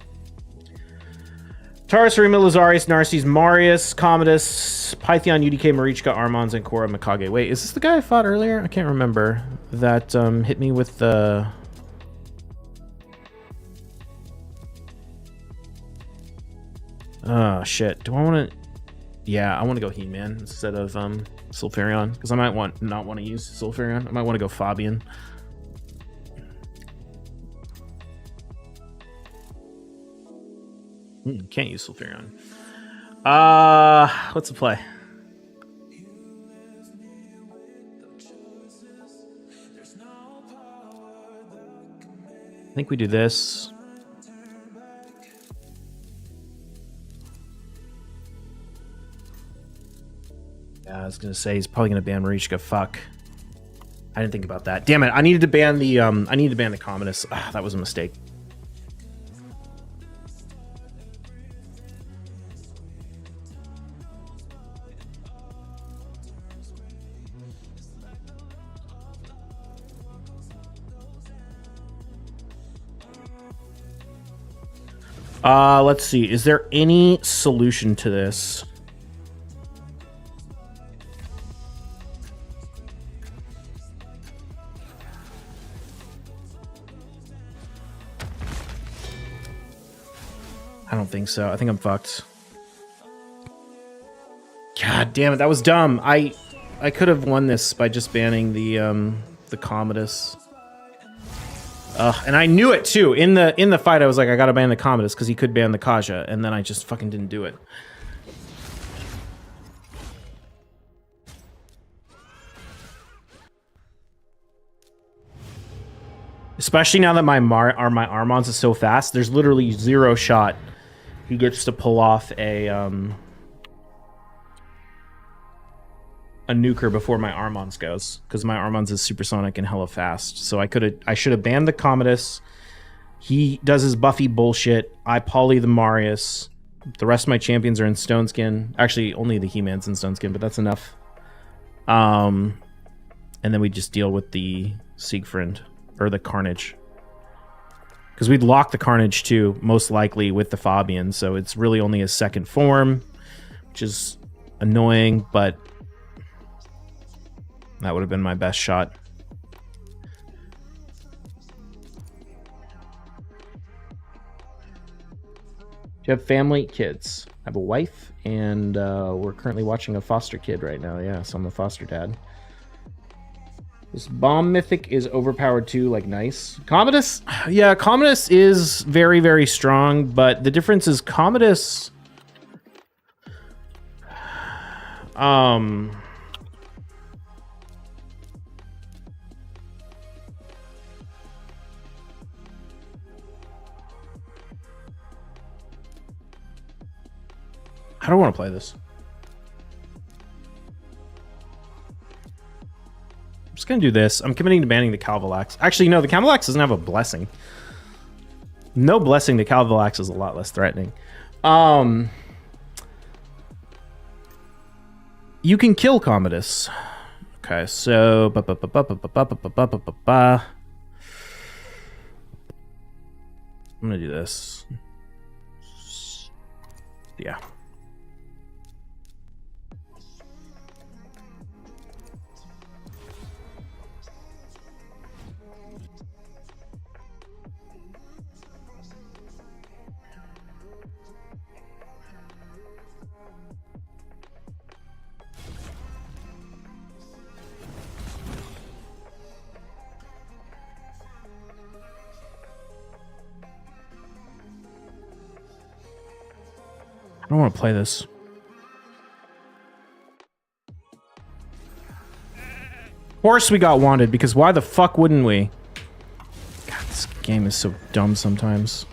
Taurus, Rima, Lazarius, Narses, Marius, Commodus, Python, UDK, Marichka, Armans, and Korra Mikage. Wait, is this the guy I fought earlier? I can't remember. That hit me with the... Oh, shit. Do I want to... Yeah, I want to go He-Man instead of Sulfurion, because I might not want to use Sulfurion. I might want to go Fabian. Can't use Sulfurion. What's the play? I think we do this. Yeah, I was gonna say he's probably gonna ban Marichka. Fuck. I didn't think about that. Damn it! I needed to ban the Commodus. That was a mistake. Let's see. Is there any solution to this? I don't think so. I think I'm fucked. God damn it, that was dumb. I could have won this by just banning the Commodus. And I knew it too. In the fight, I was like, I gotta ban the Commodus because he could ban the Kaja, and then I just fucking didn't do it. Especially now that my Armans is so fast, there's literally zero shot he gets to pull off a nuker before my Armans goes, because my Armans is supersonic and hella fast. So I should have banned the Commodus. He does his Buffy bullshit. I poly the Marius. The rest of my champions are in Stone Skin. Actually, only the He-Man's in Stone Skin, but that's enough. And then we just deal with the Siegfried or the Carnage, because we'd lock the Carnage too, most likely with the Fabian. So it's really only his second form, which is annoying, but that would have been my best shot. Do you have family? Kids. I have a wife, and we're currently watching a foster kid right now. Yeah, so I'm a foster dad. This bomb mythic is overpowered too, like nice. Commodus? Yeah, Commodus is very, very strong, but the difference is Commodus... How do I want to play this? I'm just going to do this. I'm committing to banning the Calvalax. Actually, no, the Calvalax doesn't have a blessing. No blessing, the Calvalax is a lot less threatening. You can kill Commodus. Okay, so... I'm going to do this. Yeah. I don't want to play this. Of course we got wanted, because why the fuck wouldn't we? God, this game is so dumb sometimes.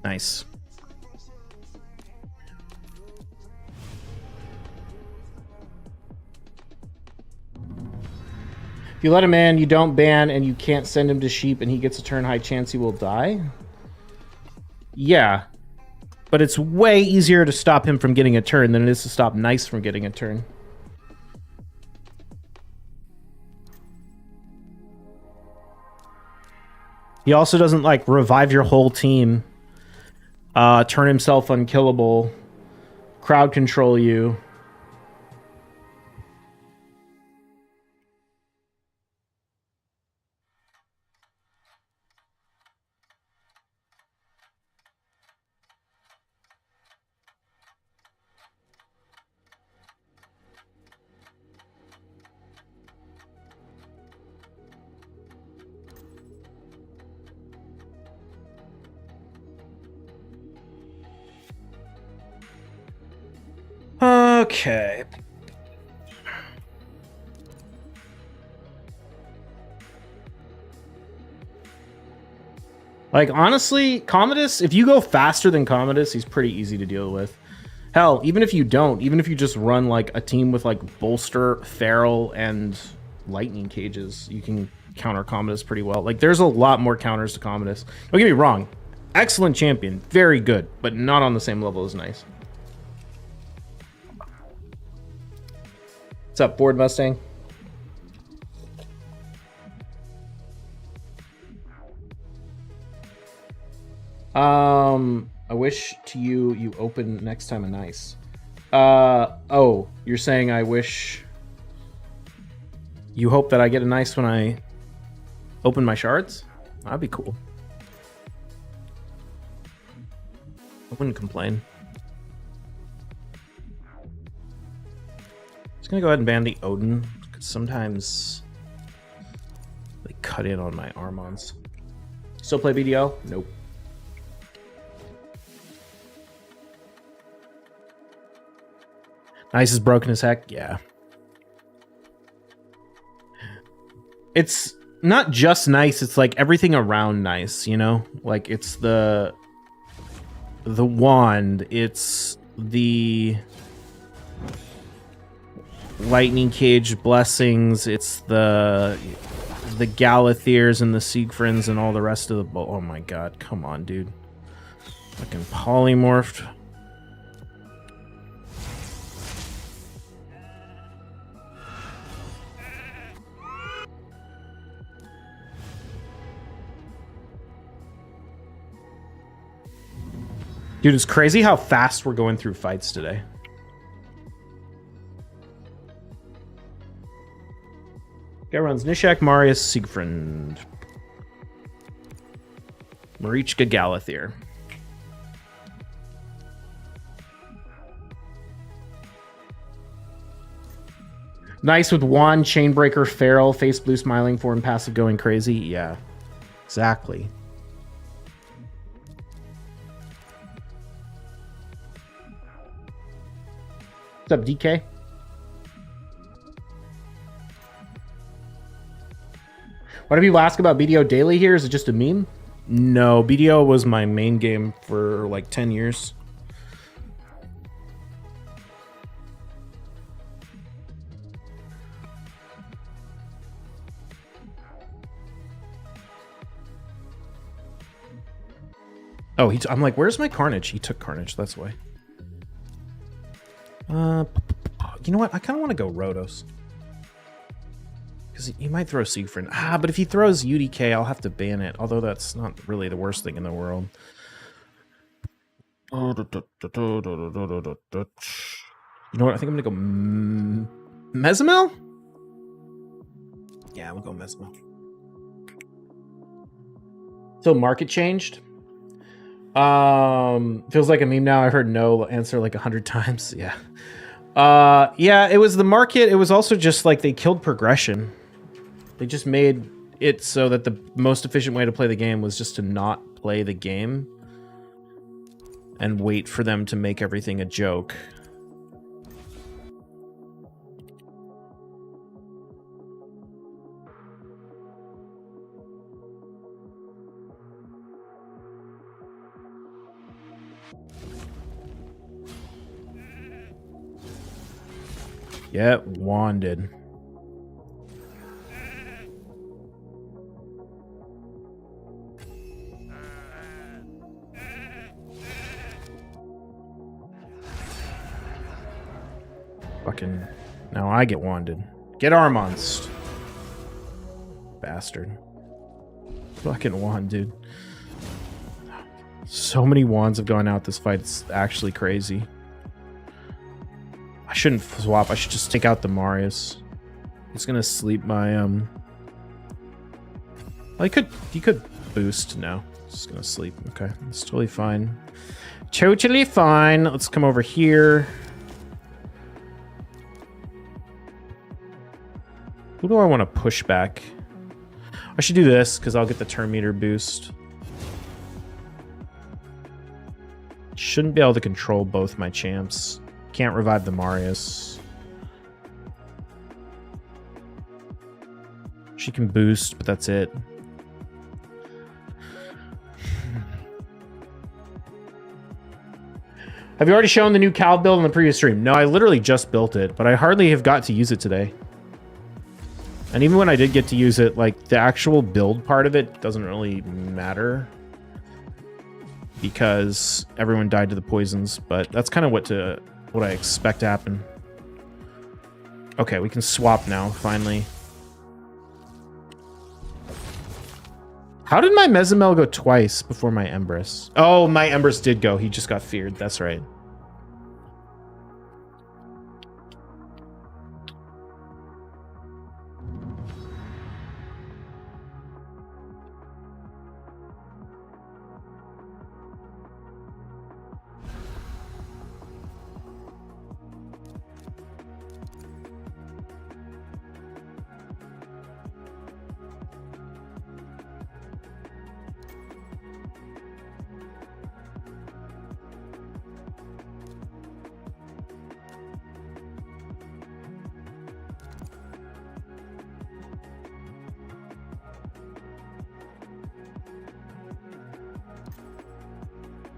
Nice. If you let him in, you don't ban, and you can't send him to sheep, and he gets a turn high chance he will die? Yeah. But it's way easier to stop him from getting a turn than it is to stop Nice from getting a turn. He also doesn't, like, revive your whole team, turn himself unkillable, crowd control you. Okay. Like, honestly, Commodus, if you go faster than Commodus, he's pretty easy to deal with. Hell, even if you don't, even if you just run, like, a team with, like, Bolster, Feral, and Lightning Cages, you can counter Commodus pretty well. Like, there's a lot more counters to Commodus. Don't get me wrong. Excellent champion. Very good, but not on the same level as Nice. What's up, Board Mustang? I wish to you open next time a Nice. Oh, you're saying I wish... You hope that I get a Nice when I open my shards? That'd be cool. I wouldn't complain. Gonna go ahead and ban the Odin, because sometimes they cut in on my Armons. Still play BDL? Nope. Nice is broken as heck? Yeah. It's not just Nice, it's like everything around Nice, you know? Like, it's the wand, it's the Lightning Cage blessings, it's the Galathirs and the Siegfriends and all the rest of the... Oh my god, come on, dude. Fucking polymorphed. Dude, it's crazy how fast we're going through fights today. Guy runs Nishak, Marius, Siegfried. Marichka, Galathir. Nice with Wand, Chainbreaker, Feral, Face Blue, Smiling Form, Passive going crazy. Yeah, exactly. What's up, DK? Why do people ask about BDO Daily here? Is it just a meme? No, BDO was my main game for like 10 years. Oh, I'm like, where's my Carnage? He took Carnage, that's why. You know what? I kind of want to go Rotos. Because he might throw Siegfried. But if he throws UDK, I'll have to ban it. Although that's not really the worst thing in the world. You know what? I think I'm going to go Mezimel? Yeah, we'll go Mezimel. So market changed? Feels like a meme now. I heard no answer like 100 times. Yeah. Yeah, it was the market. It was also just like they killed progression. They just made it so that the most efficient way to play the game was just to not play the game and wait for them to make everything a joke. Yeah, wanded. Fucking... Now I get wanded. Get Armonst. Bastard. Fucking wand, dude. So many wands have gone out this fight. It's actually crazy. I shouldn't swap. I should just take out the Marius. He's gonna sleep my well, he could boost. No, he's just gonna sleep. Okay, it's totally fine. Totally fine. Let's come over here. Who do I want to push back? I should do this because I'll get the turn meter boost. Shouldn't be able to control both my champs. Can't revive the Marius. She can boost, but that's it. Have you already shown the new Cal build in the previous stream? No, I literally just built it, but I hardly have got to use it today. And even when I did get to use it, like the actual build part of it doesn't really matter because everyone died to the poisons, but that's kind of what I expect to happen. Okay, we can swap now, finally. How did my Mezimel go twice before my Empress? Oh, my Empress did go. He just got feared. That's right.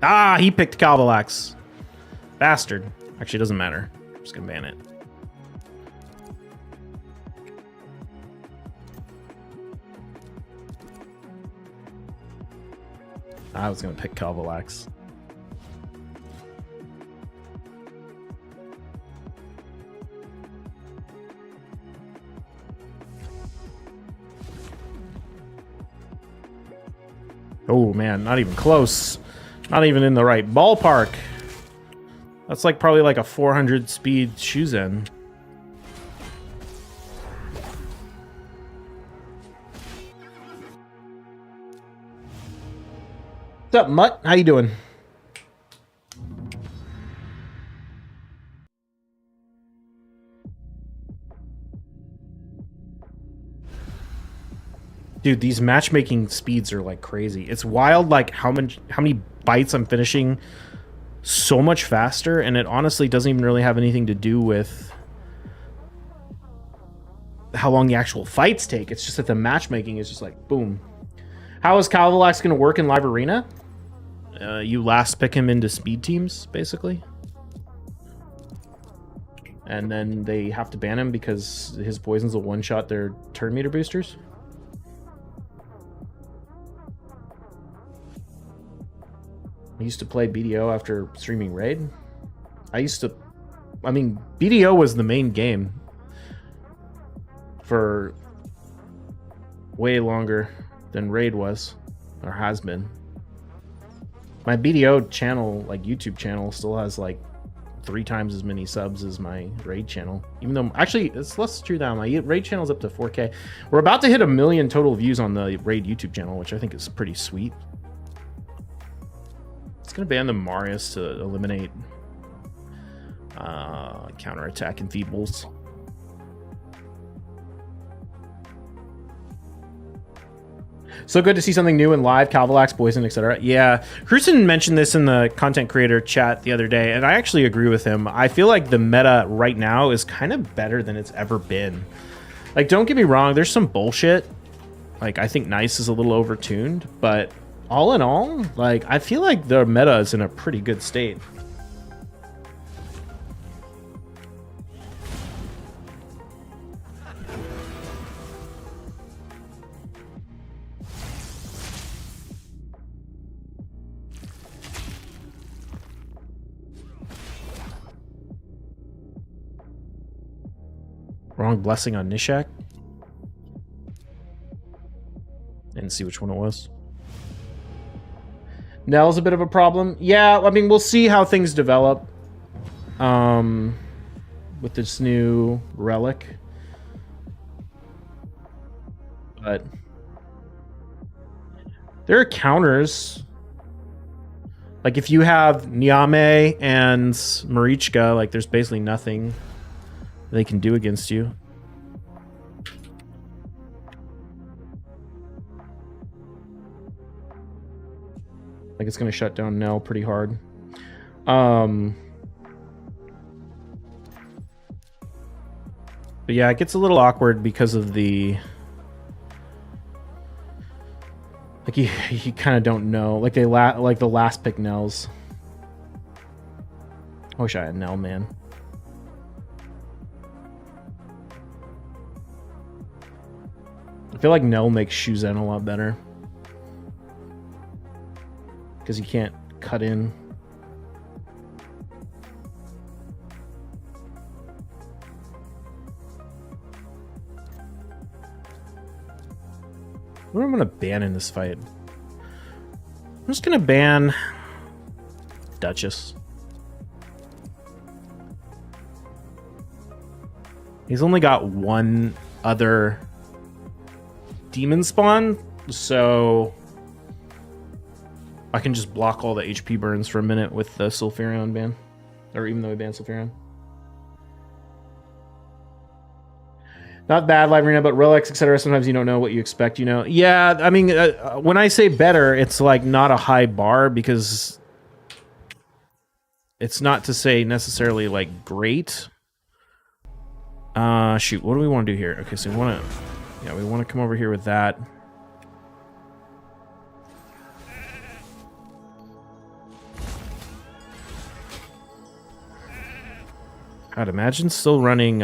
Ah, he picked Calvalax. Bastard. Actually, it doesn't matter. I'm just gonna ban it. I was gonna pick Calvalax. Oh man, not even close. Not even in the right ballpark. That's like probably like a 400 speed Shuzen. What's up, Mutt? How you doing? Dude, these matchmaking speeds are like crazy. It's wild, like how many bites I'm finishing so much faster, and it honestly doesn't even really have anything to do with how long the actual fights take. It's just that the matchmaking is just like boom. How is Calvalax going to work in live arena? You last pick him into speed teams, basically. And then they have to ban him because his poisons will one-shot their turn meter boosters. I used to play BDO after streaming Raid. I mean, BDO was the main game for way longer than Raid was, or has been. My BDO channel, like YouTube channel, still has like 3 times as many subs as my Raid channel. Even though, actually, it's less true now. My Raid channel's up to 4K. We're about to hit 1 million total views on the Raid YouTube channel, which I think is pretty sweet. It's gonna ban the Marius to eliminate counterattack and feebles. So good to see something new in live, Calvalax, Poison, etc. Yeah, Cruson mentioned this in the content creator chat the other day, and I actually agree with him. I feel like the meta right now is kind of better than it's ever been. Like, don't get me wrong, there's some bullshit. Like, I think Nice is a little overtuned, but all in all, like, I feel like the meta is in a pretty good state. Wrong blessing on Nishak. Didn't see which one it was. Nell's a bit of a problem. Yeah, I mean, we'll see how things develop with this new relic. But there are counters. Like, if you have Niame and Marichka, like, there's basically nothing they can do against you. Like, it's gonna shut down Nell pretty hard. But yeah, it gets a little awkward because of the, like, you kind of don't know. Like, like the last pick Nells. I wish I had Nell, man. I feel like Nell makes Shuzen a lot better. Because he can't cut in. What am I going to ban in this fight? I'm just going to ban Duchess. He's only got one other demon spawn, so I can just block all the HP burns for a minute with the Sulfurion ban. Or even though we ban Sulfurion. Not bad, live arena, but relics, etc. Sometimes you don't know what you expect, you know. Yeah, I mean, when I say better, it's like not a high bar, because it's not to say necessarily like great. Shoot, what do we want to do here? Okay, so we want to come over here with that. I'd imagine still running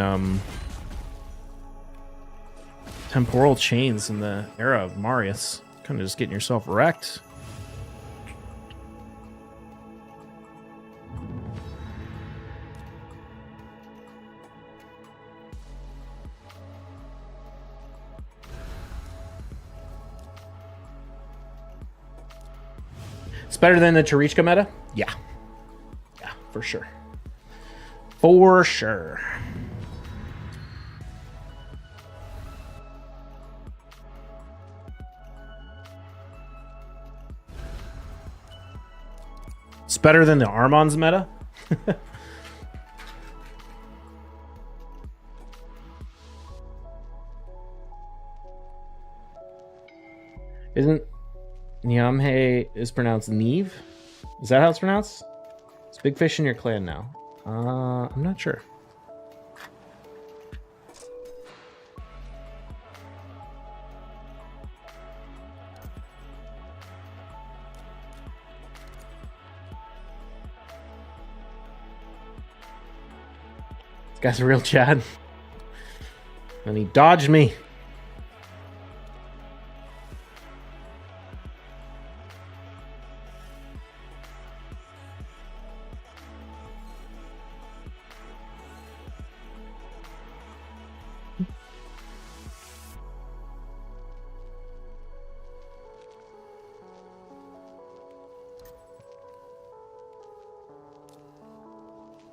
temporal chains in the era of Marius. Kind of just getting yourself wrecked. It's better than the Tarichka meta? Yeah. Yeah, for sure. For sure. It's better than the Armon's meta? Isn't Nyamhe is pronounced Neve? Is that how it's pronounced? It's big fish in your clan now. I'm not sure. This guy's a real Chad. And he dodged me.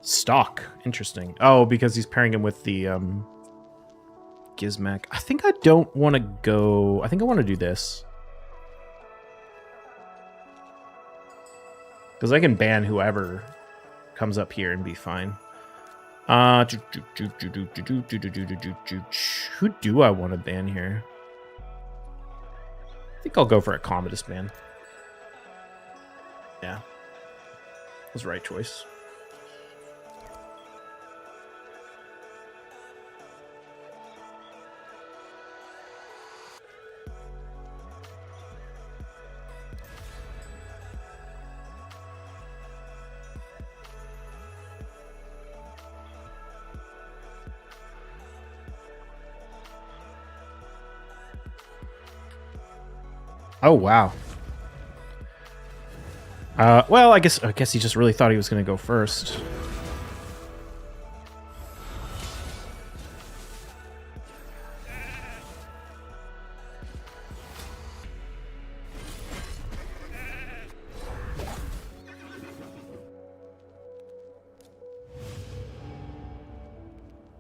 Stock. Interesting. Oh, because he's pairing him with the Gizmek. I think I don't want to go... I think I want to do this. Because I can ban whoever comes up here and be fine. Who do I want to ban here? I think I'll go for a Commodus ban. Yeah. That was the right choice. Oh, wow. Well, I guess he just really thought he was going to go first.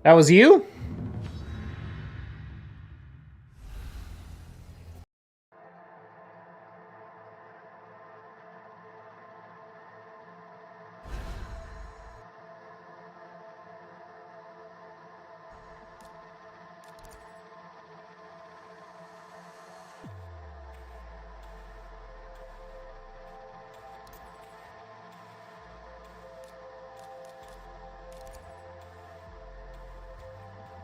That was you?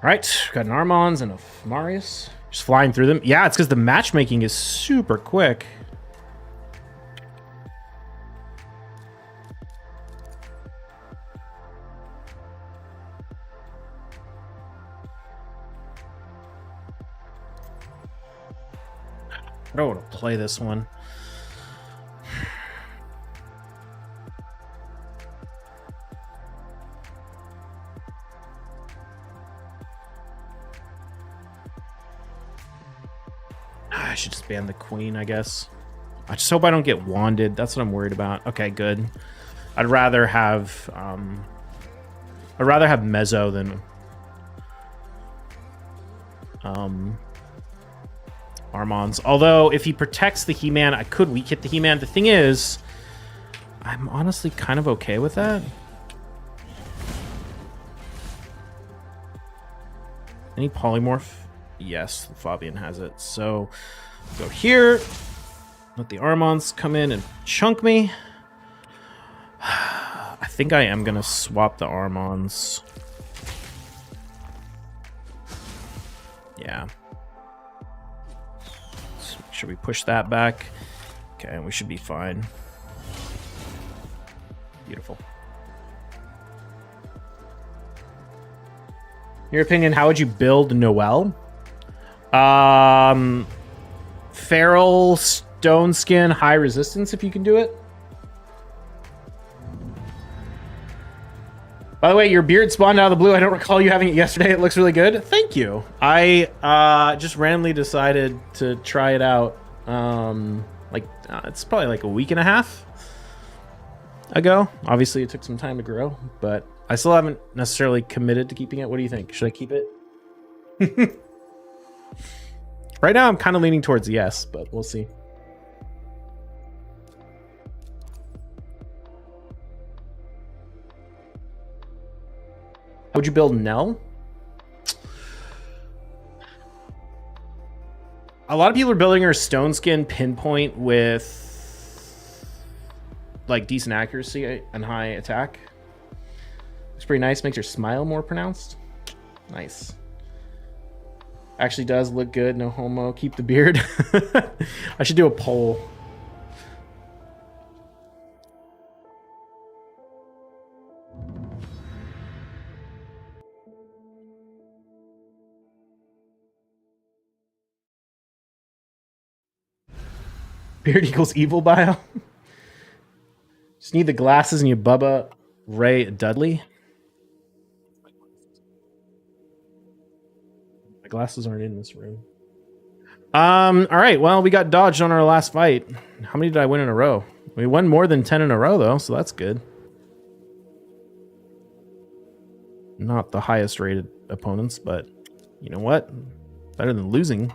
All right, got an Armons and a Marius. Just flying through them. Yeah, it's because the matchmaking is super quick. I don't want to play this one. I should just ban the queen, I guess. I just hope I don't get wanded. That's what I'm worried about. Okay, good. I'd rather have Mezzo than Armons. Although if he protects the He-Man, I could weak hit the He-Man. The thing is, I'm honestly kind of okay with that. Any polymorph? Yes, Fabian has it. So go here. Let the Armons come in and chunk me. I think I am going to swap the Armons. Yeah. So should we push that back? Okay, we should be fine. Beautiful. Your opinion, how would you build Noelle? Feral, stone skin, high resistance if you can do it. By the way, your beard spawned out of the blue. I don't recall you having it yesterday. It looks really good. Thank you. I just randomly decided to try it out. It's probably like a week and a half ago. Obviously, it took some time to grow, but I still haven't necessarily committed to keeping it. What do you think? Should I keep it? Right now, I'm kind of leaning towards yes, but we'll see. How would you build Nell? A lot of people are building her stone skin pinpoint with like decent accuracy and high attack. It's pretty nice. Makes her smile more pronounced. Nice. Actually does look good. No homo. Keep the beard. I should do a poll. Beard equals evil bio. Just need the glasses and you Bubba Ray Dudley. My glasses aren't in this room. All right. Well, we got dodged on our last fight. How many did I win in a row? We won more than 10 in a row, though, so that's good. Not the highest rated opponents, but you know what? Better than losing.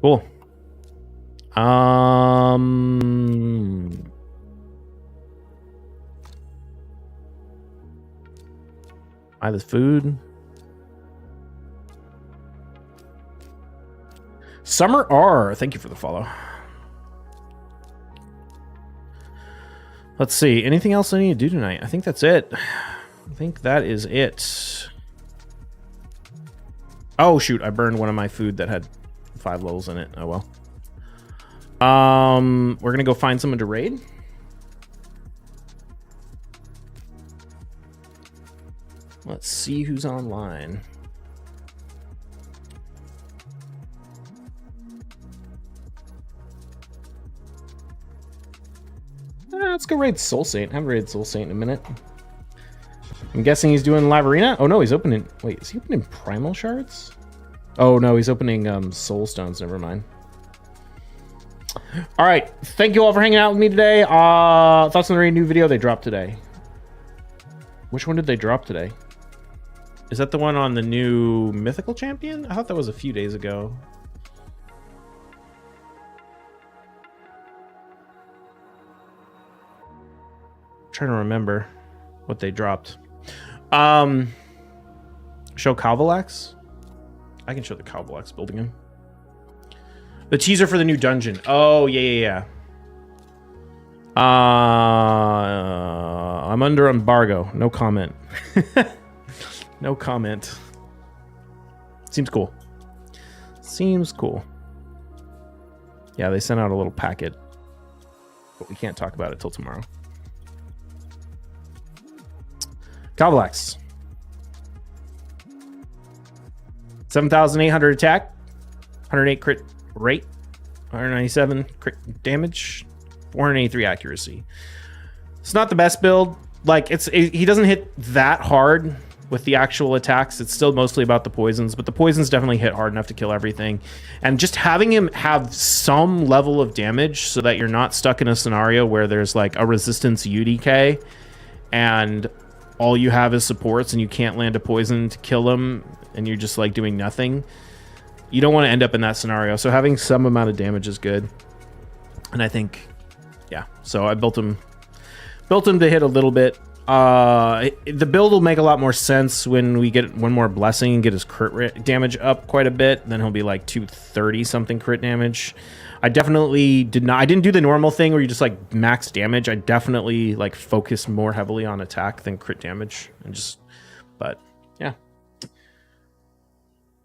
Cool. Buy this food. Summer R, thank you for the follow. Let's see. Anything else I need to do tonight? I think that's it. I think that is it. Oh shoot! I burned one of my food that had 5 levels in it. Oh well. We're gonna go find someone to raid. Let's see who's online. Let's go raid Soul Saint. I haven't raided Soul Saint in a minute. I'm guessing he's doing live arena. Oh no, he's opening. Wait, is he opening primal shards? Oh no, he's opening soul stones. Never mind. All right, thank you all for hanging out with me today. Thoughts on the new video they dropped today? Which one did they drop today? Is that the one on the new mythical champion? I thought that was a few days ago. I'm trying to remember what they dropped. Show Calvalax. I can show the Calvalax building him. The teaser for the new dungeon. Oh yeah. I'm under embargo. No comment. No comment. Seems cool. Seems cool. Yeah, they sent out a little packet, but we can't talk about it till tomorrow. Calvalax. 7,800 attack, 108 crit rate, 197 crit damage, 483 accuracy. It's not the best build. Like he doesn't hit that hard with the actual attacks. It's still mostly about the poisons, but the poisons definitely hit hard enough to kill everything. And just having him have some level of damage so that you're not stuck in a scenario where there's like a resistance UDK and all you have is supports and you can't land a poison to kill them and you're just like doing nothing. You don't want to end up in that scenario. So having some amount of damage is good. And I think, yeah. So I built him to hit a little bit. The build will make a lot more sense when we get one more blessing and get his crit damage up quite a bit. Then he'll be like 230 something crit damage. I definitely didn't do the normal thing where you just like max damage. I definitely like focus more heavily on attack than crit damage and just, but yeah.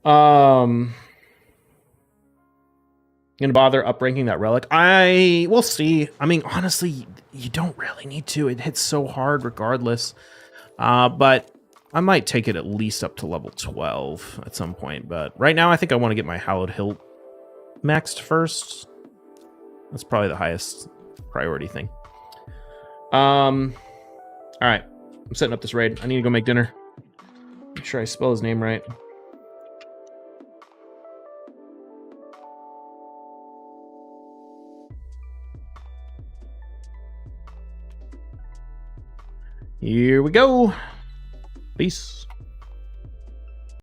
Gonna bother upranking that relic? We'll see. I mean, honestly, you don't really need to. It hits so hard regardless. But I might take it at least up to level 12 at some point. But right now, I think I want to get my Hallowed Hilt maxed first. That's probably the highest priority thing. All right. I'm setting up this raid. I need to go make dinner. Make sure I spell his name right. Here we go. Peace.